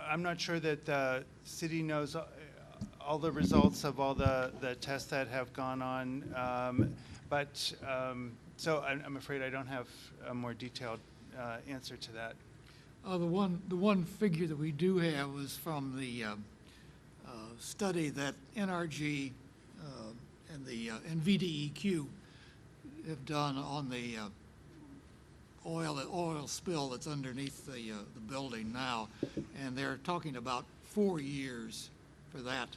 I'm not sure that the city knows all the results of all the tests that have gone on. So I'm afraid I don't have a more detailed answer to that. The one figure that we do have was from the study that NRG and VDEQ have done on the oil spill that's underneath the building now, and they're talking about 4 years for that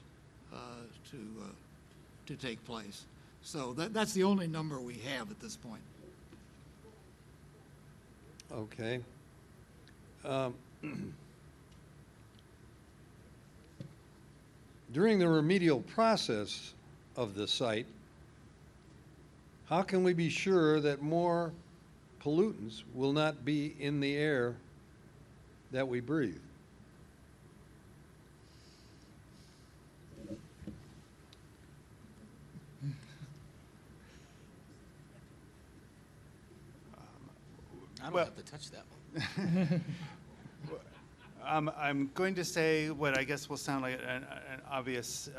to take place. So that's the only number we have at this point. Okay. During the remedial process of the site, how can we be sure that more pollutants will not be in the air that we breathe? I don't Well- have to touch that one. I'm going to say what I guess will sound like an obvious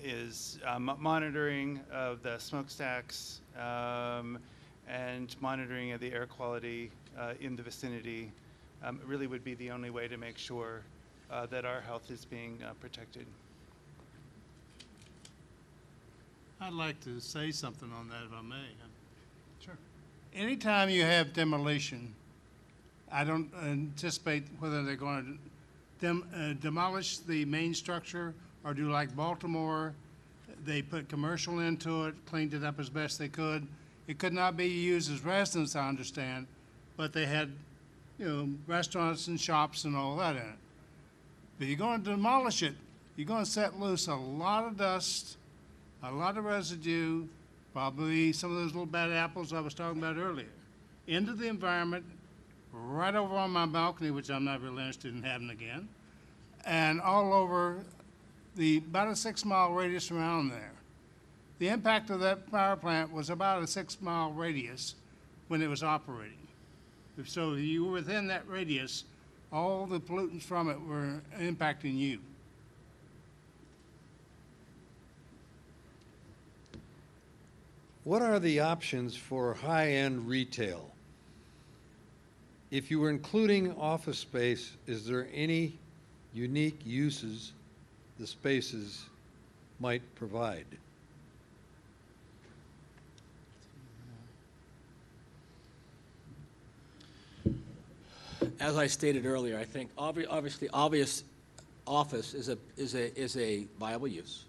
is monitoring of the smokestacks and monitoring of the air quality in the vicinity really would be the only way to make sure that our health is being protected. I'd like to say something on that if I may. Sure. Anytime you have demolition, I don't anticipate whether they're going to demolish the main structure or do like Baltimore. They put commercial into it, cleaned it up as best they could. It could not be used as residence, I understand, but they had, restaurants and shops and all that in it. If you're going to demolish it, you're going to set loose a lot of dust, a lot of residue, probably some of those little bad apples I was talking about earlier, into the environment, right over on my balcony, which I'm not really interested in having again, and all over about a 6-mile radius around there. The impact of that power plant was about a 6-mile radius when it was operating. So you were within that radius, all the pollutants from it were impacting you. What are the options for high-end retail? If you were including office space, is there any unique uses the spaces might provide? As I stated earlier, I think obviously obvious office is a viable use,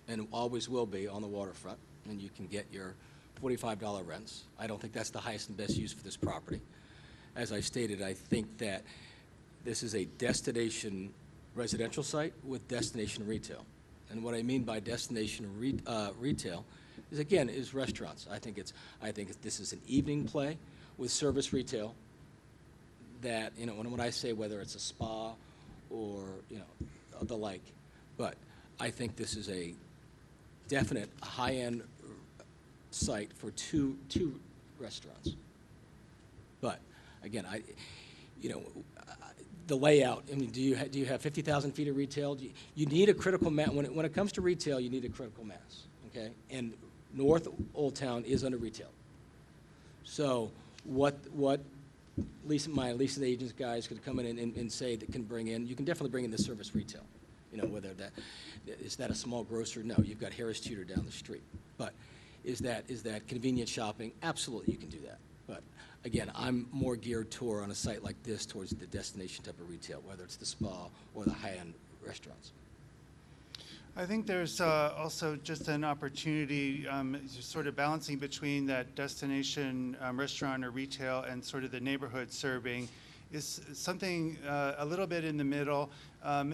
and always will be on the waterfront, and you can get your $45 rents. I don't think that's the highest and best use for this property. As I stated, I think that this is a destination residential site with destination retail. And what I mean by destination retail is, again, is restaurants. I think this is an evening play with service retail that, you know, when I say whether it's a spa or, you know, the like, but I think this is a definite high-end site for two restaurants. But again, the layout. I mean, do you have 50,000 feet of retail? You need a critical mass. When it comes to retail, you need a critical mass. Okay, and North Old Town is under retail. So what my leasing agents guys could come in and say that can bring in, you can definitely bring in the service retail. You know, whether is that a small grocer? No, you've got Harris Teeter down the street. But is that convenient shopping? Absolutely, you can do that. But again, I'm more geared toward, on a site like this, towards the destination type of retail, whether it's the spa or the high-end restaurants. I think there's also just an opportunity, sort of balancing between that destination restaurant or retail and sort of the neighborhood serving is something a little bit in the middle,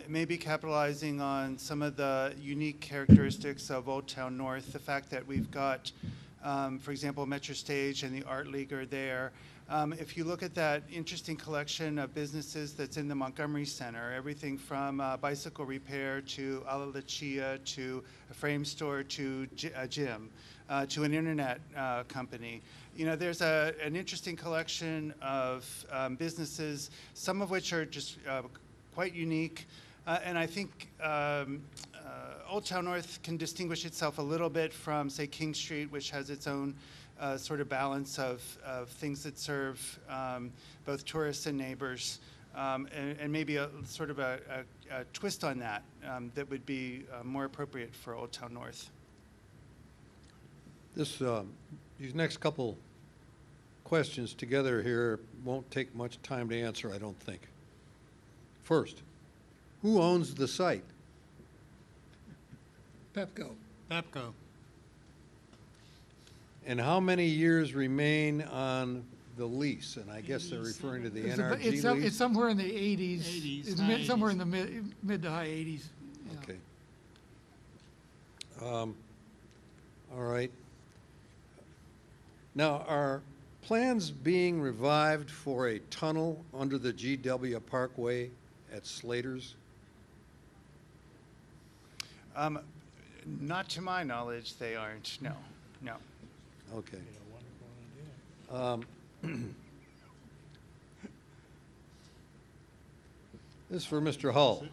maybe capitalizing on some of the unique characteristics of Old Town North, the fact that we've got, for example, Metro Stage and the Art League are there. If you look at that interesting collection of businesses that's in the Montgomery Center, everything from bicycle repair to Ala Lucia to a frame store to a gym to an internet company. You know, there's an interesting collection of businesses, some of which are just quite unique. And I think Old Town North can distinguish itself a little bit from, say, King Street, which has its own sort of balance of things that serve both tourists and neighbors, and maybe a sort of a twist on that that would be more appropriate for Old Town North. These next couple questions together here won't take much time to answer, I don't think. First, who owns the site? Pepco. Pepco. And how many years remain on the lease? And I guess they're referring to the NRG lease? It's somewhere in the 80s. 80s, It's high somewhere 80s. in the mid to high 80s. Yeah. Okay. All right. Now, are plans being revived for a tunnel under the GW Parkway at Slater's? Not to my knowledge, they aren't. No, no. Okay. This is for Mr. Hull.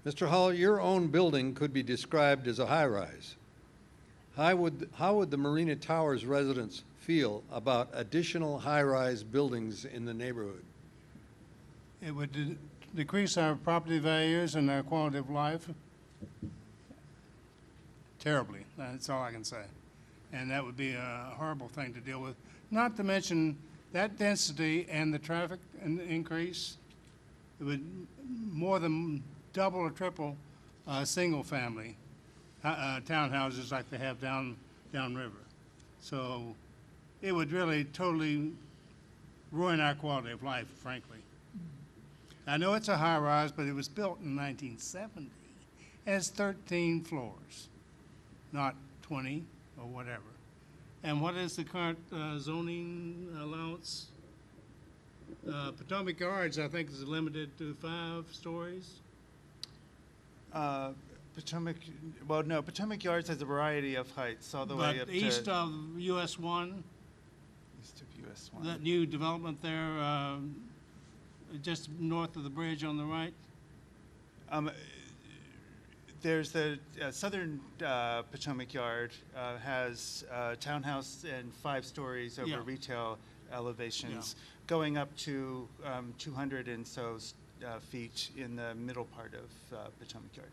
Mr. Hull, your own building could be described as a high-rise. How would the Marina Towers residents feel about additional high-rise buildings in the neighborhood? It would decrease our property values and our quality of life terribly. That's all I can say. And that would be a horrible thing to deal with. Not to mention that density and the traffic increase. It would more than double or triple single-family townhouses like they have downriver. So it would really totally ruin our quality of life, frankly. I know it's a high-rise, but it was built in 1970. It has 13 floors, not 20 or whatever. And what is the current zoning allowance? Potomac Yards, I think, is limited to 5 stories. Potomac, well, no, Potomac Yards has a variety of heights, all the way up But to east of US 1, east of US that 1. new development there, just north of the bridge on the right. There's the southern Potomac Yard has townhouse and 5 stories over Yeah. retail elevations, going up to 200 and so feet in the middle part of Potomac Yard.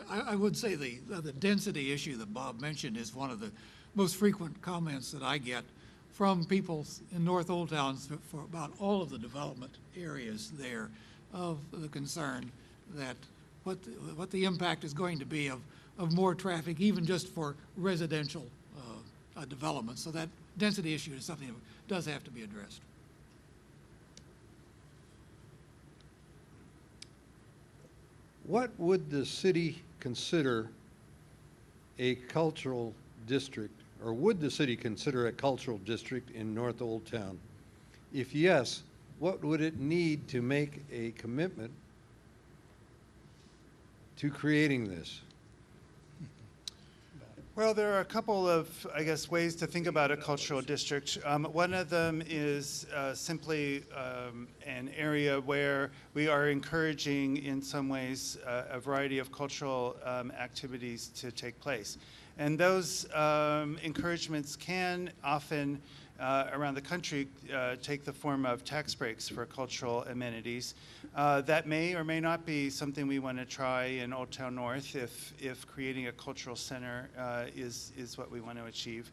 I would say the density issue that Bob mentioned is one of the most frequent comments that I get from people in North Old Town for about all of the development areas there, of the concern that what the impact is going to be of more traffic, even just for residential development. So that density issue is something that does have to be addressed. What would the city consider a cultural district, or would the city consider a cultural district in North Old Town? If yes, what would it need to make a commitment to creating this? Well, there are a couple of, I guess, ways to think about a cultural district. One of them is simply an area where we are encouraging, in some ways, a variety of cultural activities to take place. And those encouragements can often, around the country, take the form of tax breaks for cultural amenities. That may or may not be something we want to try in Old Town North if creating a cultural center is what we want to achieve.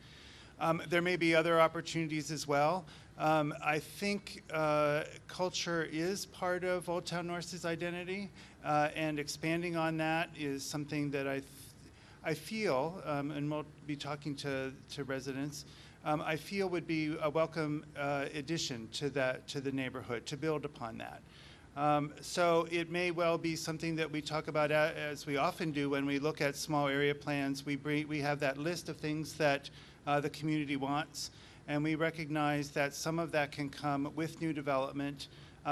There may be other opportunities as well. I think culture is part of Old Town North's identity, and expanding on that is something that I feel, and we'll be talking to residents, I feel would be a welcome addition to the neighborhood, to build upon that. So it may well be something that we talk about, as we often do when we look at small area plans. We have that list of things that the community wants, and we recognize that some of that can come with new development,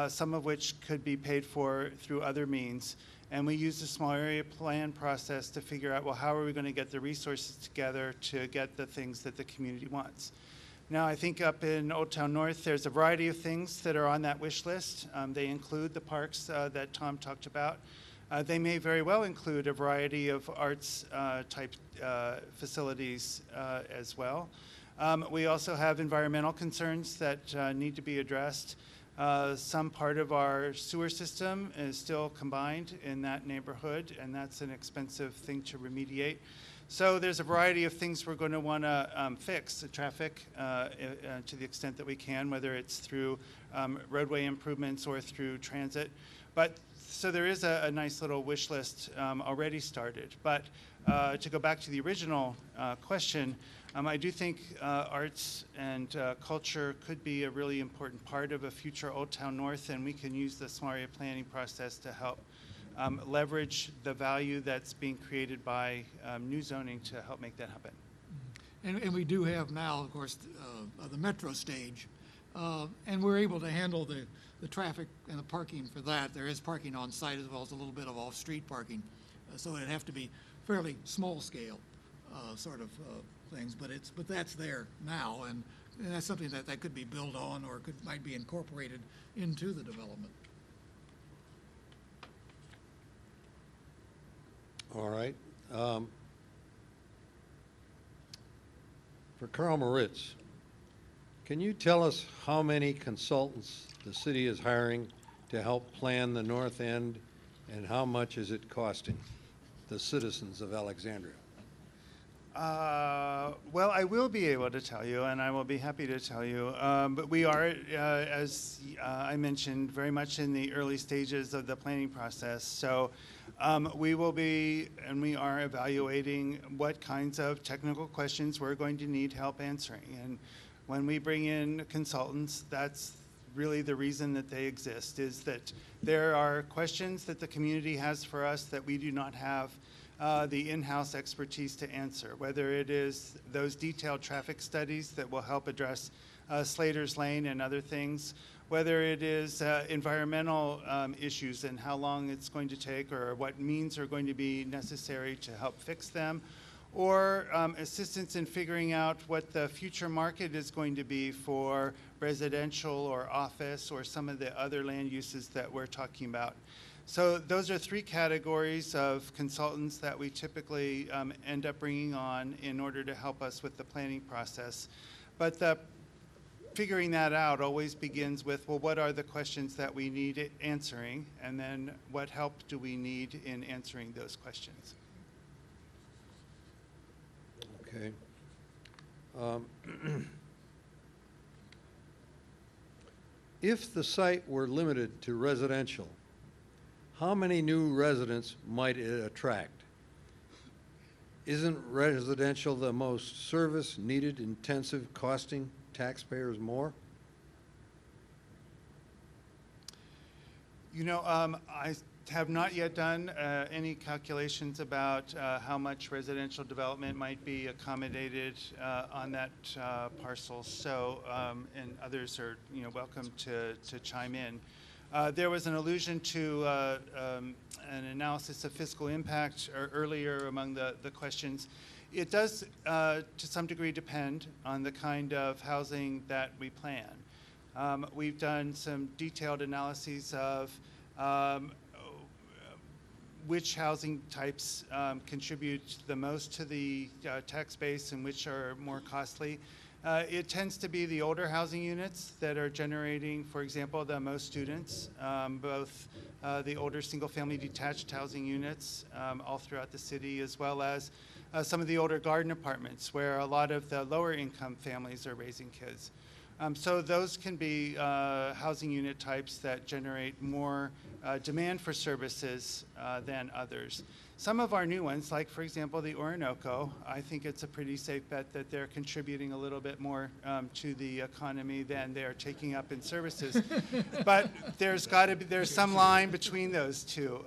some of which could be paid for through other means. And we use the small area plan process to figure out, well, how are we going to get the resources together to get the things that the community wants? Now, I think up in Old Town North, there's a variety of things that are on that wish list. They include the parks that Tom talked about. They may very well include a variety of arts type facilities as well. We also have environmental concerns that need to be addressed. Some part of our sewer system is still combined in that neighborhood, and that's an expensive thing to remediate. So there's a variety of things we're going to want to fix, the traffic to the extent that we can, whether it's through roadway improvements or through transit. But so there is a nice little wish list already started. But to go back to the original question, I do think arts and culture could be a really important part of a future Old Town North, and we can use the small area planning process to help leverage the value that's being created by new zoning to help make that happen. And we do have now, of course, the metro stage, and we're able to handle the traffic and the parking for that. There is parking on site as well as a little bit of off-street parking, so it'd have to be fairly small scale sort of things, but that's there now, and that's something that could be built on or might be incorporated into the development. All right. For Carl Moritz, can you tell us how many consultants the city is hiring to help plan the north end, and how much is it costing the citizens of Alexandria? Well, I will be able to tell you, and I will be happy to tell you, but we are, as I mentioned, very much in the early stages of the planning process. So we will be, and we are evaluating what kinds of technical questions we're going to need help answering. And when we bring in consultants, that's really the reason that they exist, is that there are questions that the community has for us that we do not have the in-house expertise to answer, whether it is those detailed traffic studies that will help address Slater's Lane and other things, whether it is environmental issues and how long it's going to take or what means are going to be necessary to help fix them, or assistance in figuring out what the future market is going to be for residential or office or some of the other land uses that we're talking about. So those are three categories of consultants that we typically end up bringing on in order to help us with the planning process. But the figuring that out always begins with, well, what are the questions that we need answering, and then what help do we need in answering those questions? Okay. If the site were limited to residential, how many new residents might it attract? Isn't residential the most service-needed, intensive, costing taxpayers more? You know, I have not yet done any calculations about how much residential development might be accommodated on that parcel. So, and others are, you know, welcome to chime in. There was an allusion to an analysis of fiscal impact earlier among the questions. It does, to some degree, depend on the kind of housing that we plan. We've done some detailed analyses of which housing types contribute the most to the tax base and which are more costly. It tends to be the older housing units that are generating, for example, the most students, both the older single-family detached housing units all throughout the city, as well as some of the older garden apartments where a lot of the lower income families are raising kids. So those can be housing unit types that generate more demand for services than others. Some of our new ones, like for example the Orinoco, I think it's a pretty safe bet that they're contributing a little bit more to the economy than they're taking up in services. But there's some line between those two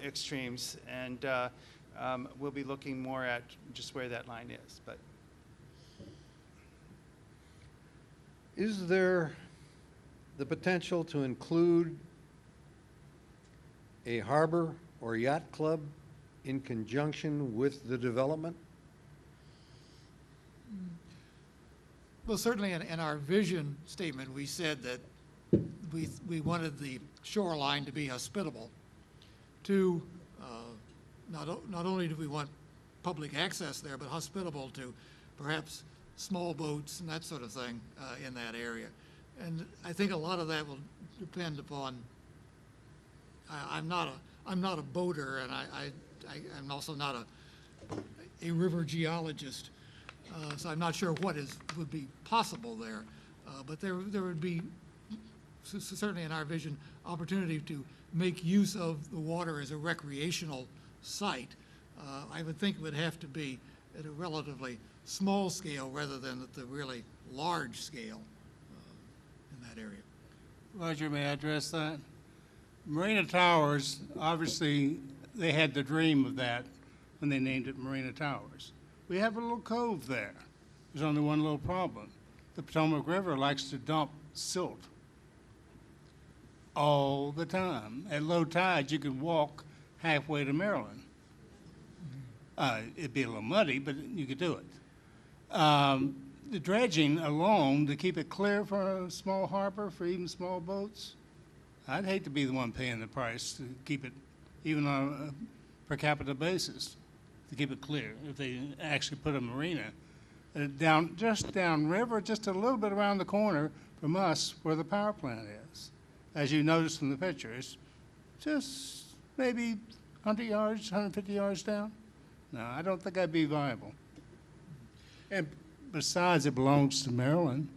extremes, and we'll be looking more at just where that line is. But Is there the potential to include a harbor or yacht club in conjunction with the development? Well, certainly in our vision statement, we said that we wanted the shoreline to be hospitable to, not only do we want public access there, but hospitable to perhaps small boats and that sort of thing in that area. And I think a lot of that will depend upon, I'm not a boater, and I'm also not a river geologist, so I'm not sure what would be possible there. But there would be, certainly in our vision, opportunity to make use of the water as a recreational site. I would think it would have to be at a relatively small scale rather than at the really large scale in that area. Roger, may I address that? Marina Towers, obviously, they had the dream of that when they named it Marina Towers. We have a little cove there. There's only one little problem. The Potomac River likes to dump silt all the time. At low tide, you could walk halfway to Maryland. It'd be a little muddy, but you could do it. The dredging alone to keep it clear for a small harbor, for even small boats, I'd hate to be the one paying the price to keep it, even on a per capita basis, to keep it clear. If they actually put a marina just downriver, just a little bit around the corner from us where the power plant is. As you noticed from the picture, it's just maybe 100 yards, 150 yards down. No, I don't think that'd be viable. And besides, it belongs to Maryland.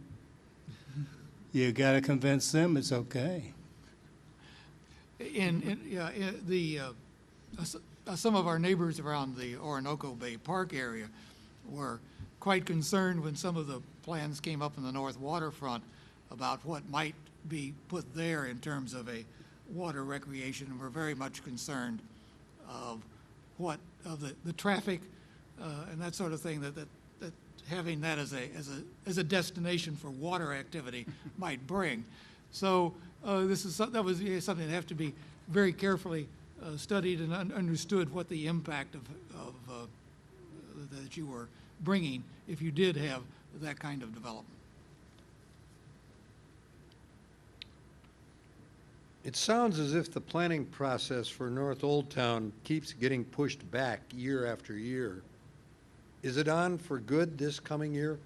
You got to convince them it's okay. Some of our neighbors around the Orinoco Bay Park area were quite concerned when some of the plans came up in the north waterfront about what might be put there in terms of a water recreation, and we're very much concerned of the traffic and that sort of thing that having that as a destination for water activity might bring. So that was something that have to be very carefully studied and understood what the impact of that you were bringing if you did have that kind of development. It sounds as if the planning process for North Old Town keeps getting pushed back year after year. Is it on for good this coming year?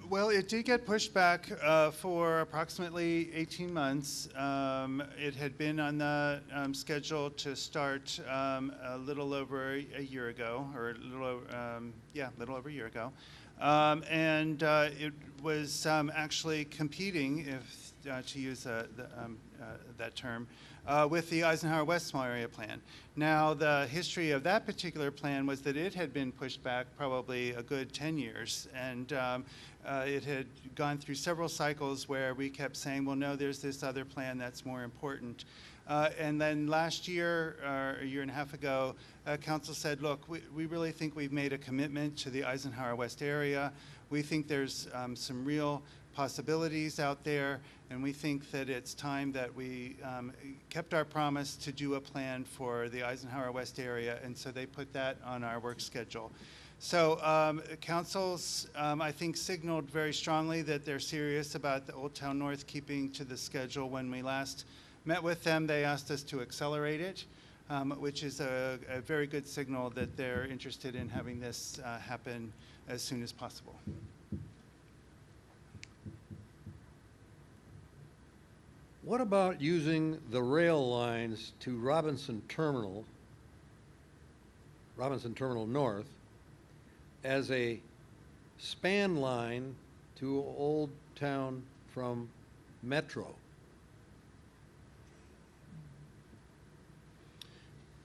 Well, it did get pushed back for approximately 18 months. It had been on the schedule to start a little over a year ago, or a little over a year ago. And it was actually competing, if to use that term, with the Eisenhower West Small Area Plan. Now, the history of that particular plan was that it had been pushed back probably a good 10 years, and it had gone through several cycles where we kept saying, well, no, there's this other plan that's more important. And then last year, or a year and a half ago, Council said, look, we really think we've made a commitment to the Eisenhower West area. We think there's some real possibilities out there, and we think that it's time that we kept our promise to do a plan for the Eisenhower West area, and so they put that on our work schedule. So councils, I think, signaled very strongly that they're serious about the Old Town North keeping to the schedule. When we last met with them, they asked us to accelerate it, which is a very good signal that they're interested in having this happen as soon as possible. What about using the rail lines to Robinson Terminal North, as a span line to Old Town from Metro?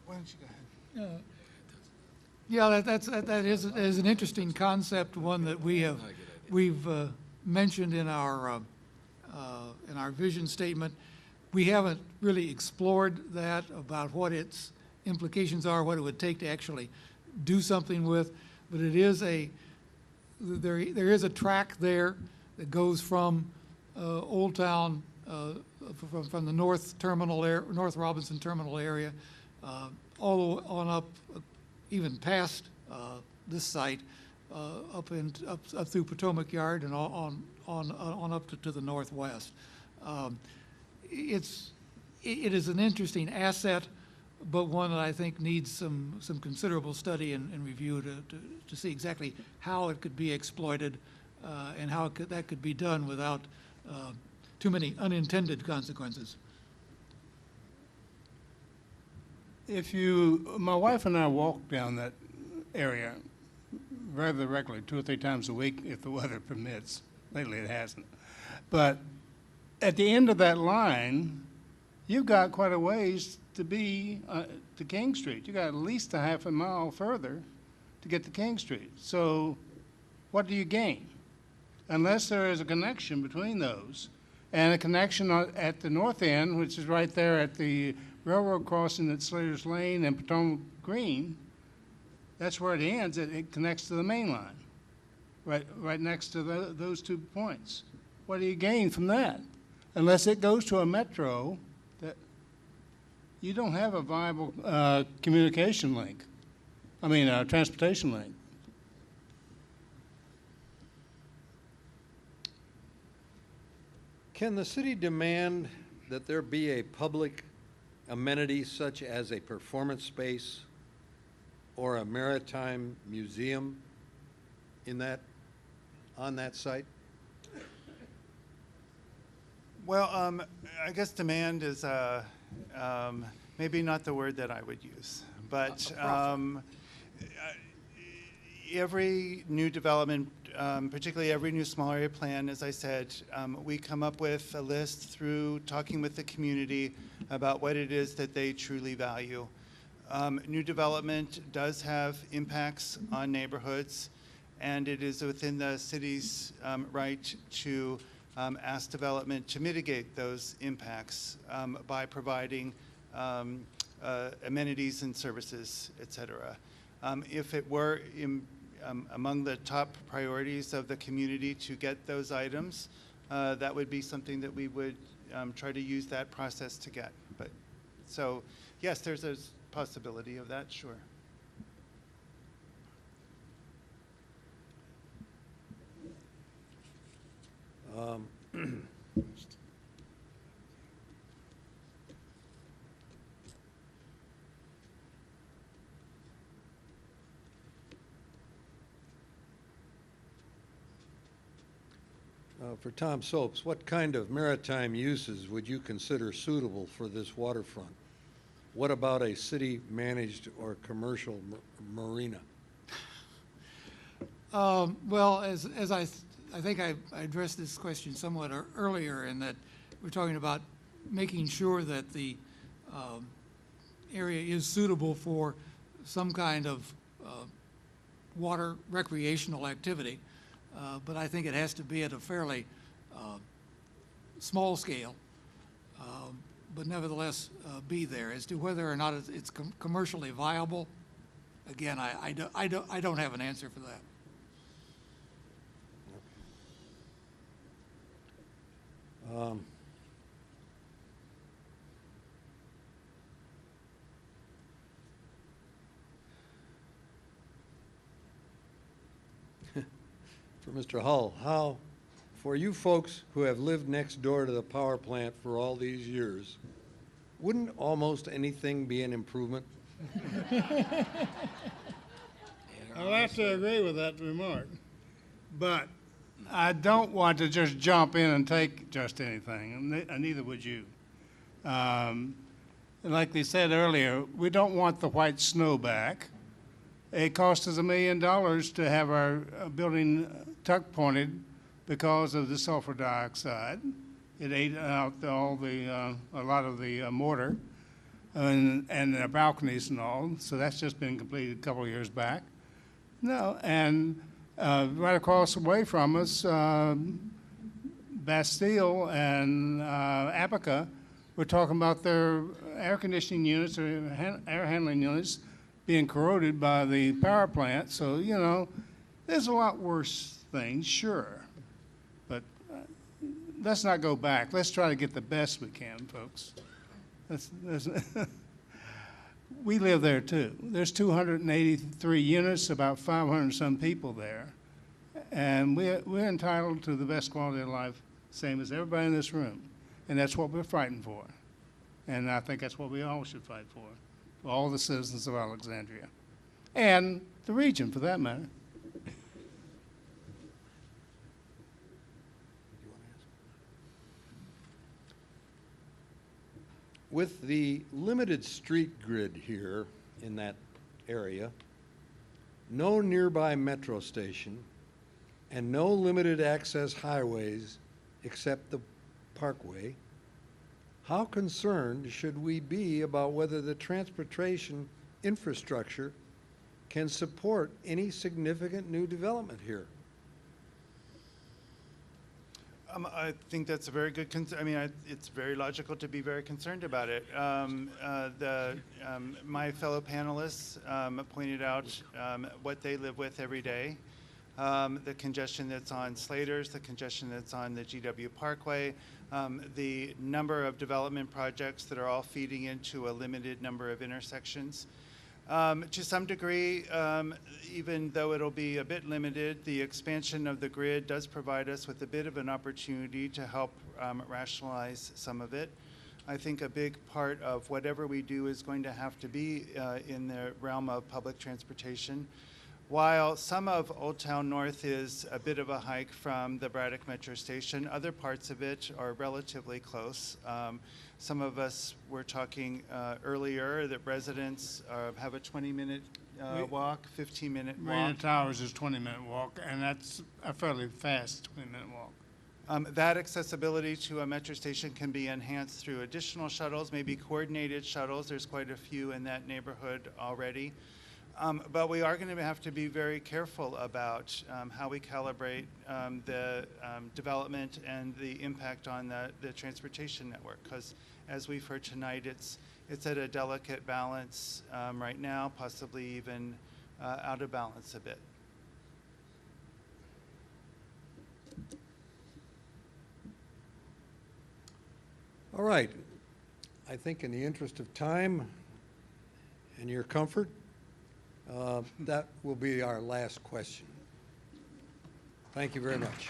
Why don't you go ahead? Yeah, that is an interesting concept, one that we've mentioned in our vision statement. We haven't really explored that, about what its implications are, what it would take to actually do something with. But it is there is a track there that goes from Old Town, from the North Robinson Terminal area, all on up, even past this site, up through Potomac Yard and on up to the northwest. It is an interesting asset, but one that I think needs some considerable study and review to see exactly how it could be exploited and how that could be done without too many unintended consequences. My wife and I walk down that area rather regularly, 2 or 3 times a week if the weather permits. Lately it hasn't. But at the end of that line, you've got quite a ways to be to King Street. You've got at least a half a mile further to get to King Street. So what do you gain? Unless there is a connection between those, and a connection at the north end, which is right there at the railroad crossing at Slater's Lane and Potomac Green. That's where it ends. It connects to the main line, right next to those 2 points. What do you gain from that? Unless it goes to a metro, that you don't have a viable communication link. I mean, transportation link. Can the city demand that there be a public amenity such as a performance space or a maritime museum on that site? Well, I guess demand is maybe not the word that I would use, but every new development, particularly every new small area plan, as I said, we come up with a list through talking with the community about what it is that they truly value. New development does have impacts on neighborhoods, and it is within the city's right to ask development to mitigate those impacts by providing amenities and services, et cetera. If it were among the top priorities of the community to get those items, that would be something that we would try to use that process to get. But so, yes, there's a possibility of that, sure. For Tom Soaps, what kind of maritime uses would you consider suitable for this waterfront? What about a city-managed or commercial marina? Well, as I think I addressed this question somewhat earlier, in that we're talking about making sure that the area is suitable for some kind of water recreational activity. But I think it has to be at a fairly small scale, but nevertheless be there. As to whether or not it's commercially viable, again, I don't have an answer for that. For Mr. Hull, how, for you folks who have lived next door to the power plant for all these years, wouldn't almost anything be an improvement? I'll have to agree with that remark. But I don't want to just jump in and take just anything, and neither would you. Like they said earlier, we don't want the white snow back. It cost us $1 million to have our building tuck pointed because of the sulfur dioxide. It ate out a lot of the mortar and the balconies and all. So that's just been completed a couple of years back. No, and right across the way from us, Bastille and Apica were talking about their air conditioning units or air handling units being corroded by the power plant. So, you know, there's a lot worse things, sure. But let's not go back. Let's try to get the best we can, folks. We live there too. There's 283 units, about 500 some people there. And we're entitled to the best quality of life, same as everybody in this room. And that's what we're fighting for. And I think that's what we all should fight for all the citizens of Alexandria. And the region, for that matter. With the limited street grid here in that area, no nearby metro station, and no limited access highways except the Parkway, how concerned should we be about whether the transportation infrastructure can support any significant new development here? I think that's a very good concern. I mean, it's very logical to be very concerned about it. My fellow panelists pointed out what they live with every day. The congestion that's on Slater's, the congestion that's on the GW Parkway, the number of development projects that are all feeding into a limited number of intersections. To some degree, even though it'll be a bit limited, the expansion of the grid does provide us with a bit of an opportunity to help rationalize some of it. I think a big part of whatever we do is going to have to be in the realm of public transportation. While some of Old Town North is a bit of a hike from the Braddock Metro Station, other parts of it are relatively close. Some of us were talking earlier that residents have a 20-minute walk, 15-minute walk. Marina Towers is a 20-minute walk, and that's a fairly fast 20-minute walk. That accessibility to a metro station can be enhanced through additional shuttles, maybe coordinated shuttles. There's quite a few in that neighborhood already. But we are going to have to be very careful about how we calibrate the development and the impact on the transportation network, because as we've heard tonight, it's at a delicate balance right now, possibly even out of balance a bit. All right. I think in the interest of time and your comfort, that will be our last question. Thank you very much.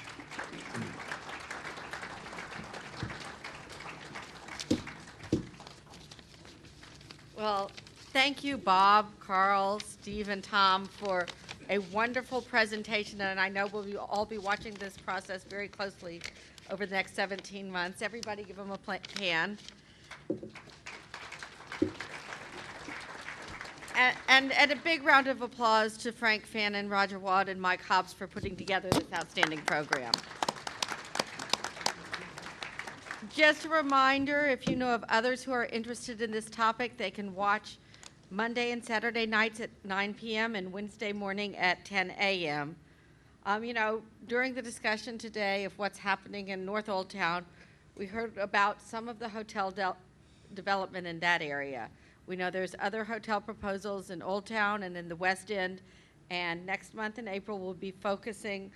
Well, thank you, Bob, Carl, Steve, and Tom, for a wonderful presentation, and I know we'll all be watching this process very closely over the next 17 months. Everybody give them a hand. And a big round of applause to Frank Fannin, Roger Watt, and Mike Hobbs for putting together this outstanding program. Just a reminder, if you know of others who are interested in this topic, they can watch Monday and Saturday nights at 9 p.m. and Wednesday morning at 10 a.m. You know, during the discussion today of what's happening in North Old Town, we heard about some of the hotel development in that area. We know there's other hotel proposals in Old Town and in the West End, and next month in April we'll be focusing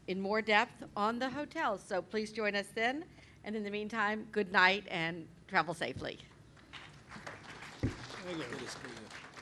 in more depth on the hotels. So please join us then, and in the meantime, good night and travel safely. Thank you. Good to see you.